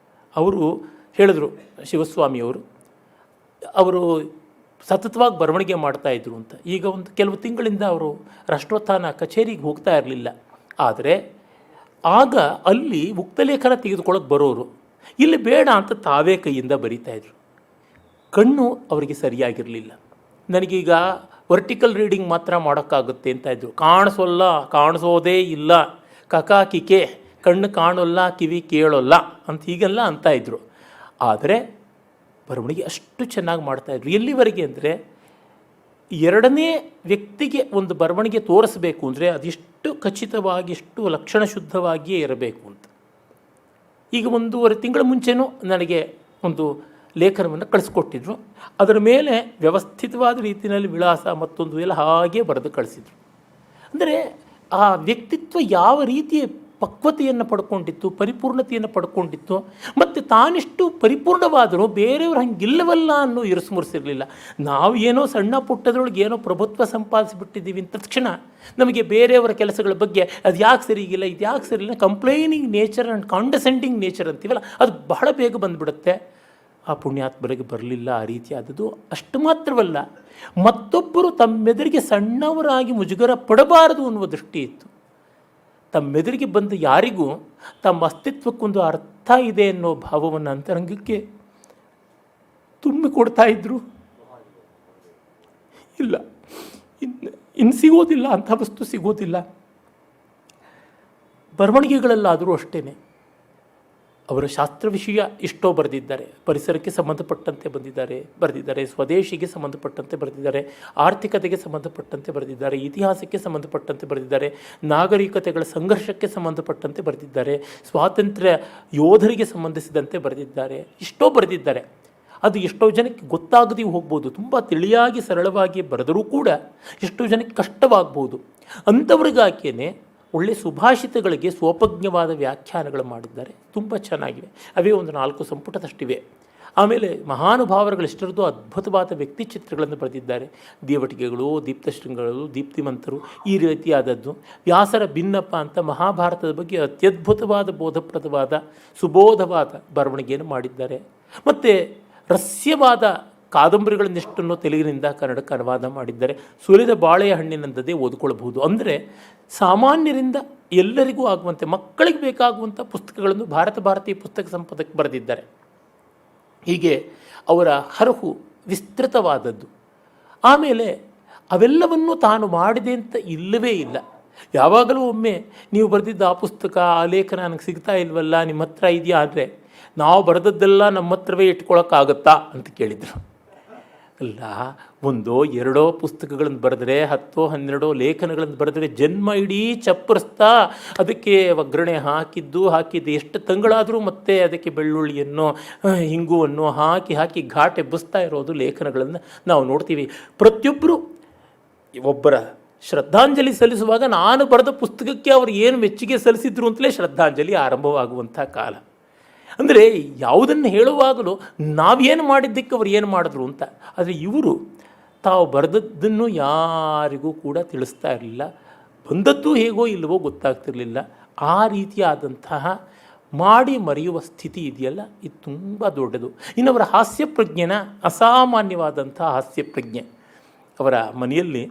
ಅವರು ಹೇಳಿದ್ರು ಶಿವಸ್ವಾಮಿಯವರು, ಅವರು ಸತತವಾಗಿ ಬರವಣಿಗೆ ಮಾಡ್ತಾಯಿದ್ರು ಅಂತ. ಈಗ ಒಂದು ಕೆಲವು ತಿಂಗಳಿಂದ ಅವರು ರಾಷ್ಟ್ರೋತ್ಥಾನ ಕಚೇರಿಗೆ ಹೋಗ್ತಾ ಇರಲಿಲ್ಲ. ಆದರೆ ಆಗ ಅಲ್ಲಿ ಮುಕ್ತಲೇಖನ ತೆಗೆದುಕೊಳ್ಳೋಕೆ ಬರೋರು, ಇಲ್ಲಿ ಬೇಡ ಅಂತ ತಾವೇ ಕೈಯಿಂದ ಬರೀತಾಯಿದ್ರು. ಕಣ್ಣು ಅವರಿಗೆ ಸರಿಯಾಗಿರಲಿಲ್ಲ. ನನಗೀಗ ವರ್ಟಿಕಲ್ ರೀಡಿಂಗ್ ಮಾತ್ರ ಮಾಡೋಕ್ಕಾಗುತ್ತೆ ಅಂತ ಇದ್ದರು. ಕಾಣಿಸೋದೇ ಇಲ್ಲ, ಕಿಕೆ, ಕಣ್ಣು ಕಾಣೋಲ್ಲ, ಕಿವಿ ಕೇಳೋಲ್ಲ ಅಂತ ಹೀಗೆಲ್ಲ ಅಂತ ಇದ್ದರು. ಆದರೆ ಬರವಣಿಗೆ ಅಷ್ಟು ಚೆನ್ನಾಗಿ ಮಾಡ್ತಾಯಿದ್ರು. ಎಲ್ಲಿವರೆಗೆ ಅಂದರೆ, ಎರಡನೇ ವ್ಯಕ್ತಿಗೆ ಒಂದು ಬರವಣಿಗೆ ತೋರಿಸಬೇಕು ಅಂದರೆ ಅದೆಷ್ಟು ಖಚಿತವಾಗಿ, ಎಷ್ಟು ಲಕ್ಷಣ ಶುದ್ಧವಾಗಿಯೇ ಇರಬೇಕು ಅಂತ. ಈಗ 1.5 ತಿಂಗಳ ಮುಂಚೆನೂ ನನಗೆ ಒಂದು ಲೇಖನವನ್ನು ಕಳಿಸ್ಕೊಟ್ಟಿದ್ರು. ಅದರ ಮೇಲೆ ವ್ಯವಸ್ಥಿತವಾದ ರೀತಿಯಲ್ಲಿ ವಿಳಾಸ ಮತ್ತೊಂದು ಎಲ್ಲ ಹಾಗೆ ಬರೆದು ಕಳಿಸಿದರು. ಅಂದರೆ ಆ ವ್ಯಕ್ತಿತ್ವ ಯಾವ ರೀತಿಯ ಪಕ್ವತೆಯನ್ನು ಪಡ್ಕೊಂಡಿತ್ತು, ಪರಿಪೂರ್ಣತೆಯನ್ನು ಪಡ್ಕೊಂಡಿತ್ತು, ಮತ್ತು ತಾನಿಷ್ಟು ಪರಿಪೂರ್ಣವಾದರೂ ಬೇರೆಯವರು ಹಂಗಿಲ್ಲವಲ್ಲ ಅನ್ನೋ ಇರಿಸುಮುರಿಸಿರಲಿಲ್ಲ. ನಾವು ಏನೋ ಸಣ್ಣ ಪುಟ್ಟದ್ರೊಳಗೆ ಏನೋ ಪ್ರಭುತ್ವ ಸಂಪಾದಿಸಿಬಿಟ್ಟಿದ್ದೀವಿ ಅಂತ ತಕ್ಷಣ ನಮಗೆ ಬೇರೆಯವರ ಕೆಲಸಗಳ ಬಗ್ಗೆ ಅದು ಯಾಕೆ ಸರಿಗಿಲ್ಲ, ಇದು ಯಾಕೆ ಸರಿಯಿಲ್ಲ, ಕಂಪ್ಲೈನಿಂಗ್ ನೇಚರ್ ಆ್ಯಂಡ್ ಕಾಂಡಸೆಂಡಿಂಗ್ ನೇಚರ್ ಅಂತೀವಲ್ಲ, ಅದು ಬಹಳ ಬೇಗ ಬಂದುಬಿಡುತ್ತೆ. ಆ ಪುಣ್ಯಾತ್ಮರಿಗೆ ಬರಲಿಲ್ಲ ಆ ರೀತಿಯಾದದ್ದು. ಅಷ್ಟು ಮಾತ್ರವಲ್ಲ, ಮತ್ತೊಬ್ಬರು ತಮ್ಮೆದುರಿಗೆ ಸಣ್ಣವರಾಗಿ ಮುಜುಗರ ಪಡಬಾರದು ಅನ್ನುವ ದೃಷ್ಟಿ ಇತ್ತು. ತಮ್ಮೆದುರಿಗೆ ಬಂದು ಯಾರಿಗೂ ತಮ್ಮ ಅಸ್ತಿತ್ವಕ್ಕೊಂದು ಅರ್ಥ ಇದೆ ಅನ್ನೋ ಭಾವವನ್ನು ಅಂತರಂಗಕ್ಕೆ ತುಂಬಿಕೊಡ್ತಾ ಇದ್ರು. ಇಲ್ಲ, ಇನ್ನು ಸಿಗೋದಿಲ್ಲ, ಅಂಥ ವಸ್ತು ಸಿಗೋದಿಲ್ಲ. ಬರವಣಿಗೆಗಳಲ್ಲಾದರೂ ಅಷ್ಟೇ. ಅವರ ಶಾಸ್ತ್ರ ವಿಷಯ ಎಷ್ಟೋ ಬರೆದಿದ್ದಾರೆ, ಪರಿಸರಕ್ಕೆ ಸಂಬಂಧಪಟ್ಟಂತೆ ಬರೆದಿದ್ದಾರೆ, ಸ್ವದೇಶಿಗೆ ಸಂಬಂಧಪಟ್ಟಂತೆ ಬರೆದಿದ್ದಾರೆ, ಆರ್ಥಿಕತೆಗೆ ಸಂಬಂಧಪಟ್ಟಂತೆ ಬರೆದಿದ್ದಾರೆ, ಇತಿಹಾಸಕ್ಕೆ ಸಂಬಂಧಪಟ್ಟಂತೆ ಬರೆದಿದ್ದಾರೆ, ನಾಗರಿಕತೆಗಳ ಸಂಘರ್ಷಕ್ಕೆ ಸಂಬಂಧಪಟ್ಟಂತೆ ಬರೆದಿದ್ದಾರೆ, ಸ್ವಾತಂತ್ರ್ಯ ಯೋಧರಿಗೆ ಸಂಬಂಧಿಸಿದಂತೆ ಬರೆದಿದ್ದಾರೆ, ಇಷ್ಟೋ ಬರೆದಿದ್ದಾರೆ. ಅದು ಎಷ್ಟೋ ಜನಕ್ಕೆ ಗೊತ್ತಾಗದೇ ಹೋಗ್ಬೋದು. ತುಂಬ ತಿಳಿಯಾಗಿ ಸರಳವಾಗಿ ಬರೆದರೂ ಕೂಡ ಎಷ್ಟೋ ಜನಕ್ಕೆ ಕಷ್ಟವಾಗ್ಬೋದು. ಅಂಥವ್ರಿಗಾಕೇನೆ ಒಳ್ಳೆಯ ಸುಭಾಷಿತಗಳಿಗೆ ಸ್ವೋಪಜ್ಞವಾದ ವ್ಯಾಖ್ಯಾನಗಳು ಮಾಡಿದ್ದಾರೆ, ತುಂಬ ಚೆನ್ನಾಗಿವೆ. ಅವೇ ಒಂದು 4 ಸಂಪುಟದಷ್ಟಿವೆ. ಆಮೇಲೆ ಮಹಾನುಭಾವರುಗಳೆಷ್ಟರದ್ದು ಅದ್ಭುತವಾದ ವ್ಯಕ್ತಿ ಚಿತ್ರಗಳನ್ನು ಬರೆದಿದ್ದಾರೆ. ದೇವಟಿಗೆಗಳು, ದೀಪ್ತಶೃಂಗಗಳು, ದೀಪ್ತಿಮಂತರು, ಈ ರೀತಿಯಾದದ್ದು. ವ್ಯಾಸರ ಭಿನ್ನಪ್ಪ ಅಂತ ಮಹಾಭಾರತದ ಬಗ್ಗೆ ಅತ್ಯದ್ಭುತವಾದ ಬೋಧಪ್ರದವಾದ ಸುಬೋಧವಾದ ಬರವಣಿಗೆಯನ್ನು ಮಾಡಿದ್ದಾರೆ. ಮತ್ತು ರಸ್ಯವಾದ ಕಾದಂಬರಿಗಳನ್ನೆಷ್ಟನ್ನು ತೆಲುಗಿನಿಂದ ಕನ್ನಡಕ್ಕೆ ಅನುವಾದ ಮಾಡಿದ್ದಾರೆ. ಸುಲಿದ ಬಾಳೆಯ ಹಣ್ಣಿನಂದದೇ ಓದಿಕೊಳ್ಳಬಹುದು. ಅಂದರೆ ಸಾಮಾನ್ಯರಿಂದ ಎಲ್ಲರಿಗೂ ಆಗುವಂತೆ, ಮಕ್ಕಳಿಗೆ ಬೇಕಾಗುವಂಥ ಪುಸ್ತಕಗಳನ್ನು ಭಾರತೀಯ ಪುಸ್ತಕ ಸಂಪದಕ್ಕೆ ಬರೆದಿದ್ದಾರೆ. ಹೀಗೆ ಅವರ ಹರಹು ವಿಸ್ತೃತವಾದದ್ದು. ಆಮೇಲೆ ಅವೆಲ್ಲವನ್ನೂ ತಾನು ಮಾಡಿದೆ ಅಂತ ಇಲ್ಲವೇ ಇಲ್ಲ. ಯಾವಾಗಲೂ ಒಮ್ಮೆ ನೀವು ಬರೆದಿದ್ದ ಆ ಪುಸ್ತಕ, ಆ ಲೇಖನ ನನಗೆ ಸಿಗ್ತಾ ಇಲ್ವಲ್ಲ, ನಿಮ್ಮ ಹತ್ರ ಇದೆಯಾ ಅಂದರೆ, ನಾವು ಬರೆದದ್ದೆಲ್ಲ ನಮ್ಮ ಹತ್ರವೇ ಇಟ್ಕೊಳ್ಳೋಕ್ಕಾಗತ್ತಾ ಅಂತ ಕೇಳಿದರು. ಅಲ್ಲ, 1-2 ಪುಸ್ತಕಗಳನ್ನು ಬರೆದರೆ, 10-12 ಲೇಖನಗಳನ್ನು ಬರೆದರೆ ಜನ್ಮ ಇಡೀ ಚಪ್ಪರಿಸ್ತಾ ಅದಕ್ಕೆ ಒಗ್ಗರಣೆ ಹಾಕಿದ್ದು ಎಷ್ಟು ತಿಂಗಳಾದರೂ ಮತ್ತೆ ಅದಕ್ಕೆ ಬೆಳ್ಳುಳ್ಳಿಯನ್ನು, ಹಿಂಗುವನ್ನು ಹಾಕಿ ಘಾಟ್ ಎಬ್ಬಿಸ್ತಾ ಇರೋದು ಲೇಖನಗಳನ್ನು ನಾವು ನೋಡ್ತೀವಿ. ಪ್ರತಿಯೊಬ್ಬರು ಒಬ್ಬರ ಶ್ರದ್ಧಾಂಜಲಿ ಸಲ್ಲಿಸುವಾಗ ನಾನು ಬರೆದ ಪುಸ್ತಕಕ್ಕೆ ಅವರು ಏನು ಮೆಚ್ಚುಗೆ ಸಲ್ಲಿಸಿದ್ರು ಅಂತಲೇ ಶ್ರದ್ಧಾಂಜಲಿ ಆರಂಭವಾಗುವಂಥ ಕಾಲ. ಅಂದರೆ ಯಾವುದನ್ನು ಹೇಳುವಾಗಲೂ ನಾವೇನು ಮಾಡಿದ್ದಕ್ಕೆ ಅವ್ರು ಏನು ಮಾಡಿದ್ರು ಅಂತ. ಆದರೆ ಇವರು ತಾವು ಬರೆದದ್ದನ್ನು ಯಾರಿಗೂ ಕೂಡ ತಿಳಿಸ್ತಾ ಇರಲಿಲ್ಲ. ಬಂದದ್ದು ಹೇಗೋ ಇಲ್ಲವೋ ಗೊತ್ತಾಗ್ತಿರಲಿಲ್ಲ. ಆ ರೀತಿಯಾದಂತಹ ಮಾಡಿ ಮರೆಯುವ ಸ್ಥಿತಿ ಇದೆಯಲ್ಲ, ಇದು ತುಂಬ ದೊಡ್ಡದು. ಇನ್ನು ಅವರ ಹಾಸ್ಯ ಪ್ರಜ್ಞೆನ, ಅಸಾಮಾನ್ಯವಾದಂಥ ಹಾಸ್ಯ ಪ್ರಜ್ಞೆ. ಅವರ ಮನೆಯಲ್ಲಿ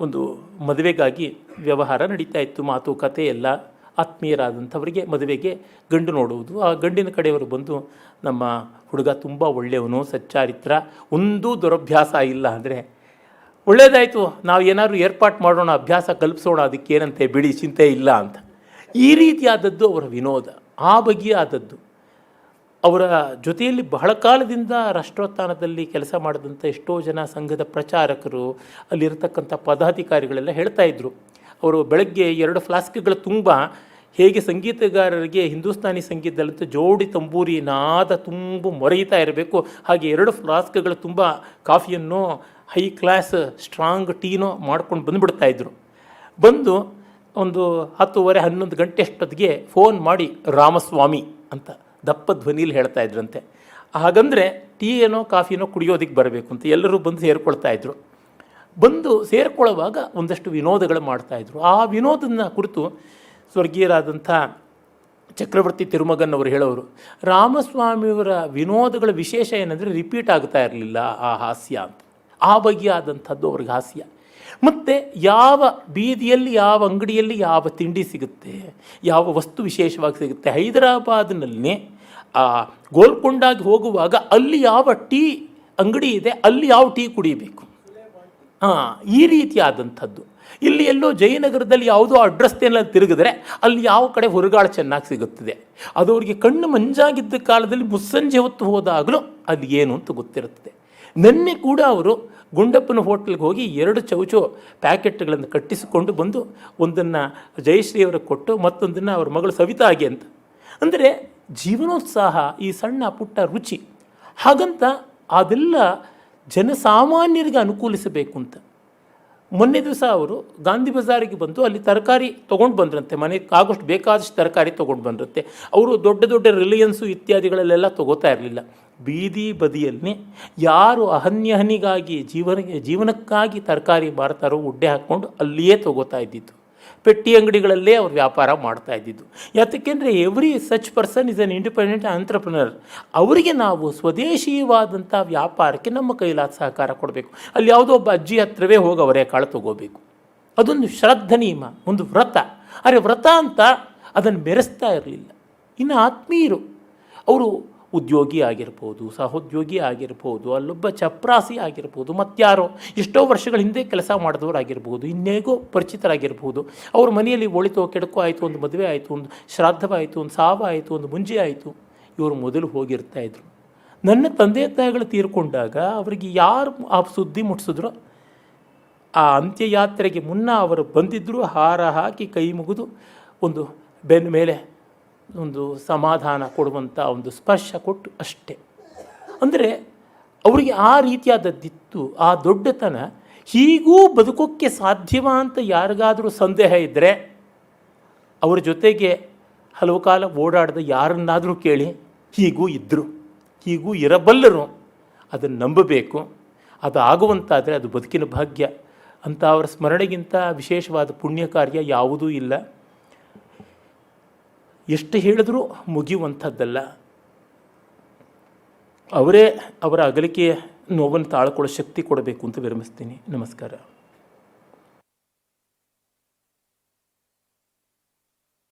ಒಂದು ಮದುವೆಗಾಗಿ ವ್ಯವಹಾರ ನಡೀತಾ ಇತ್ತು, ಮಾತುಕತೆ ಎಲ್ಲ. ಆತ್ಮೀಯರಾದಂಥವರಿಗೆ ಮದುವೆಗೆ ಗಂಡು ನೋಡುವುದು. ಆ ಗಂಡಿನ ಕಡೆಯವರು ಬಂದು, ನಮ್ಮ ಹುಡುಗ ತುಂಬ ಒಳ್ಳೆಯವನು, ಸಚ್ಚಾರಿತ್ರ, ಒಂದೂ ದುರಭ್ಯಾಸ ಇಲ್ಲ ಅಂದರೆ, ಒಳ್ಳೆಯದಾಯಿತು, ನಾವು ಏನಾದರೂ ಏರ್ಪಾಟ್ ಮಾಡೋಣ, ಅಭ್ಯಾಸ ಕಲ್ಪಿಸೋಣ, ಅದಕ್ಕೇನಂತೆ ಬಿಡಿ, ಚಿಂತೆ ಇಲ್ಲ ಅಂತ. ಈ ರೀತಿಯಾದದ್ದು ಅವರ ವಿನೋದ, ಆ ಬಗೆಯಾದದ್ದು. ಅವರ ಜೊತೆಯಲ್ಲಿ ಬಹಳ ಕಾಲದಿಂದ ರಾಷ್ಟ್ರೋತ್ಥಾನದಲ್ಲಿ ಕೆಲಸ ಮಾಡಿದಂಥ ಎಷ್ಟೋ ಜನ ಸಂಘದ ಪ್ರಚಾರಕರು, ಅಲ್ಲಿರತಕ್ಕಂಥ ಪದಾಧಿಕಾರಿಗಳೆಲ್ಲ ಹೇಳ್ತಾ ಇದ್ದರು, ಅವರು ಬೆಳಗ್ಗೆ 2 ಫ್ಲಾಸ್ಕ್ಗಳ ತುಂಬ ಹೇಗೆ ಸಂಗೀತಗಾರರಿಗೆ ಹಿಂದೂಸ್ತಾನಿ ಸಂಗೀತದಲ್ಲಂತೂ ಜೋಡಿ ತಂಬೂರಿ ನಾದ ತುಂಬ ಮೊರೆಯುತ್ತಾ ಇರಬೇಕು, ಹಾಗೆ 2 ಫ್ಲಾಸ್ಕ್ಗಳ ತುಂಬ ಕಾಫಿಯನ್ನು, ಹೈ ಕ್ಲಾಸ್ ಸ್ಟ್ರಾಂಗ್ ಟೀನೋ ಮಾಡ್ಕೊಂಡು ಬಂದುಬಿಡ್ತಾಯಿದ್ರು. ಬಂದು ಒಂದು 10:30-11 ಗಂಟೆ ಅಷ್ಟೊತ್ತಿಗೆ ಫೋನ್ ಮಾಡಿ ರಾಮಸ್ವಾಮಿ ಅಂತ ದಪ್ಪ ಧ್ವನಿಲಿ ಹೇಳ್ತಾ ಇದ್ರಂತೆ. ಹಾಗಂದರೆ ಟೀ ಏನೋ ಕಾಫಿನೋ ಕುಡಿಯೋದಕ್ಕೆ ಬರಬೇಕು ಅಂತ ಎಲ್ಲರೂ ಬಂದು ಸೇರಿಕೊಳ್ತಾಯಿದ್ರು. ಬಂದು ಸೇರಿಕೊಳ್ಳುವಾಗ ಒಂದಷ್ಟು ವಿನೋದಗಳು ಮಾಡ್ತಾಯಿದ್ರು. ಆ ವಿನೋದನ ಕುರಿತು ಸ್ವರ್ಗೀಯರಾದಂಥ ಚಕ್ರವರ್ತಿ ತಿರುಮಗನ್ ಅವರು ಹೇಳೋರು, ರಾಮಸ್ವಾಮಿಯವರ ವಿನೋದಗಳ ವಿಶೇಷ ಏನಂದರೆ ರಿಪೀಟ್ ಆಗ್ತಾ ಇರಲಿಲ್ಲ ಆ ಹಾಸ್ಯ ಅಂತ. ಆ ಬಗೆಯಾದಂಥದ್ದು ಅವ್ರಿಗೆ ಹಾಸ್ಯ. ಮತ್ತು ಯಾವ ಬೀದಿಯಲ್ಲಿ ಯಾವ ಅಂಗಡಿಯಲ್ಲಿ ಯಾವ ತಿಂಡಿ ಸಿಗುತ್ತೆ, ಯಾವ ವಸ್ತು ವಿಶೇಷವಾಗಿ ಸಿಗುತ್ತೆ. ಹೈದರಾಬಾದ್ನಲ್ಲಿ ಗೋಲ್ಕೊಂಡಾಗಿ ಹೋಗುವಾಗ ಅಲ್ಲಿ ಯಾವ ಟೀ ಅಂಗಡಿ ಇದೆ ಅಲ್ಲಿ ಯಾವ ಟೀ ಕುಡಿಬೇಕು, ಈ ರೀತಿಯಾದಂಥದ್ದು. ಇಲ್ಲಿ ಎಲ್ಲೋ ಜಯನಗರದಲ್ಲಿ ಯಾವುದೋ ಅಡ್ರೆಸ್ತೆಲ್ಲ ತಿರುಗಿದ್ರೆ ಅಲ್ಲಿ ಯಾವ ಕಡೆ ಹುರುಗಾಳು ಚೆನ್ನಾಗಿ ಸಿಗುತ್ತದೆ. ಅದು ಅವರಿಗೆ ಕಣ್ಣು ಮಂಜಾಗಿದ್ದ ಕಾಲದಲ್ಲಿ ಮುಸ್ಸಂಜೆ ಹೊತ್ತು ಹೋದಾಗಲೂ ಅಲ್ಲಿ ಏನು ಅಂತ ಗೊತ್ತಿರುತ್ತದೆ. ನಿನ್ನೆ ಕೂಡ ಅವರು ಗುಂಡಪ್ಪನ ಹೋಟ್ಲಿಗೆ ಹೋಗಿ 2 ಚೌಚೋ ಪ್ಯಾಕೆಟ್ಗಳನ್ನು ಕಟ್ಟಿಸಿಕೊಂಡು ಬಂದು ಒಂದನ್ನು ಜಯಶ್ರೀಯವರಿಗೆ ಕೊಟ್ಟು ಮತ್ತೊಂದನ್ನು ಅವ್ರ ಮಗಳು ಸವಿತಾಗೆ ಅಂತ. ಅಂದರೆ ಜೀವನೋತ್ಸಾಹ, ಈ ಸಣ್ಣ ಪುಟ್ಟ ರುಚಿ, ಹಾಗಂತ ಅದೆಲ್ಲ ಜನಸಾಮಾನ್ಯರಿಗೆ ಅನುಕೂಲಿಸಬೇಕು ಅಂತ. ಮೊನ್ನೆ ದಿವಸ ಅವರು ಗಾಂಧಿ ಬಜಾರಿಗೆ ಬಂದು ಅಲ್ಲಿ ತರಕಾರಿ ತೊಗೊಂಡು ಬಂದ್ರಂತೆ. ಮನೆಗೆ ಆಗೋಷ್ಟು ಬೇಕಾದಷ್ಟು ತರಕಾರಿ ತೊಗೊಂಡು ಬಂದ್ರಂತೆ. ಅವರು ದೊಡ್ಡ ದೊಡ್ಡ ರಿಲಯನ್ಸು ಇತ್ಯಾದಿಗಳಲ್ಲೆಲ್ಲ ತೊಗೋತಾ ಇರಲಿಲ್ಲ. ಬೀದಿ ಬದಿಯಲ್ಲಿ ಯಾರು ಅಹನ್ಯಹನಿಗಾಗಿ ಜೀವನಕ್ಕಾಗಿ ತರಕಾರಿ ಮಾರ್ತಾರೋ ಉಡ್ಡೆ ಹಾಕ್ಕೊಂಡು ಅಲ್ಲಿಯೇ ತೊಗೋತಾ ಇದ್ದಿದ್ದು. ಪೆಟ್ಟಿ ಅಂಗಡಿಗಳಲ್ಲೇ ಅವ್ರು ವ್ಯಾಪಾರ ಮಾಡ್ತಾ ಇದ್ದಿದ್ದು. ಯಾತಕ್ಕೆಂದರೆ every such person is an independent entrepreneur. ಅವರಿಗೆ ನಾವು ಸ್ವದೇಶೀಯವಾದಂಥ ವ್ಯಾಪಾರಕ್ಕೆ ನಮ್ಮ ಕೈಲಾದ ಸಹಕಾರ ಕೊಡಬೇಕು. ಅಲ್ಲಿ ಯಾವುದೋ ಒಬ್ಬ ಅಜ್ಜಿ ಹತ್ರವೇ ಹೋಗಿ ಅವರೇ ಕಾಳು ತೊಗೋಬೇಕು. ಅದೊಂದು ಶ್ರದ್ಧ ನಿಯಮ, ಒಂದು ವ್ರತ. ಆದರೆ ವ್ರತ ಅಂತ ಅದನ್ನು ಬೆರೆಸ್ತಾ ಇರಲಿಲ್ಲ. ಇನ್ನು ಆತ್ಮೀಯರು, ಅವರು ಉದ್ಯೋಗಿ ಆಗಿರ್ಬೋದು, ಸಹೋದ್ಯೋಗಿ ಆಗಿರ್ಬೋದು, ಅಲ್ಲೊಬ್ಬ ಚಪ್ರಾಸಿ ಆಗಿರ್ಬೋದು, ಮತ್ತಾರೋ ಎಷ್ಟೋ ವರ್ಷಗಳ ಹಿಂದೆ ಕೆಲಸ ಮಾಡಿದವರಾಗಿರ್ಬೋದು, ಇನ್ನೇಗೋ ಪರಿಚಿತರಾಗಿರ್ಬೋದು. ಅವ್ರ ಮನೆಯಲ್ಲಿ ಒಳಿತೋ ಕೆಡಕೋ ಆಯಿತು, ಒಂದು ಮದುವೆ ಆಯಿತು, ಒಂದು ಶ್ರಾದ್ದವಾಯಿತು, ಒಂದು ಸಾವಾಯಿತು, ಒಂದು ಮುಂಜೆ ಆಯಿತು, ಇವರು ಮೊದಲು ಹೋಗಿರ್ತಾಯಿದ್ರು. ನನ್ನ ತಂದೆ ತಾಯಿಗಳು ತೀರ್ಕೊಂಡಾಗ ಅವರಿಗೆ ಯಾರು ಆ ಸುದ್ದಿ ಮುಟ್ಟಿಸಿದ್ರು, ಆ ಅಂತ್ಯಯಾತ್ರೆಗೆ ಮುನ್ನ ಅವರು ಬಂದಿದ್ದರು, ಹಾರ ಹಾಕಿ ಕೈ ಮುಗಿದು ಒಂದು ಬೆನ್ನ ಮೇಲೆ ಒಂದು ಸಮಾಧಾನ ಕೊಡುವಂಥ ಒಂದು ಸ್ಪರ್ಶ ಕೊಟ್ಟು ಅಷ್ಟೇ. ಅಂದರೆ ಅವರಿಗೆ ಆ ರೀತಿಯಾದದ್ದಿತ್ತು. ಆ ದೊಡ್ಡತನ ಹೀಗೂ ಬದುಕೋಕ್ಕೆ ಸಾಧ್ಯವ ಅಂತ ಯಾರಿಗಾದರೂ ಸಂದೇಹ ಇದ್ದರೆ ಅವರ ಜೊತೆಗೆ ಹಲವು ಕಾಲ ಓಡಾಡಿದ ಯಾರನ್ನಾದರೂ ಕೇಳಿ, ಹೀಗೂ ಇದ್ದರು, ಹೀಗೂ ಇರಬಲ್ಲರು, ಅದನ್ನು ನಂಬಬೇಕು. ಅದು ಆಗುವಂತಾದರೆ ಅದು ಬದುಕಿನ ಭಾಗ್ಯ ಅಂತ. ಅವರ ಸ್ಮರಣೆಗಿಂತ ವಿಶೇಷವಾದ ಪುಣ್ಯ ಕಾರ್ಯ ಯಾವುದೂ ಇಲ್ಲ. ಎಷ್ಟು ಹೇಳಿದ್ರೂ ಮುಗಿಯುವಂಥದ್ದಲ್ಲ. ಅವರೇ ಅವರ ಅಗಲಿಕೆಯ ನೋವನ್ನು ತಾಳ್ಕೊಳ್ಳೋ ಶಕ್ತಿ ಕೊಡಬೇಕು ಅಂತ ವಿರಮಿಸ್ತೀನಿ. ನಮಸ್ಕಾರ.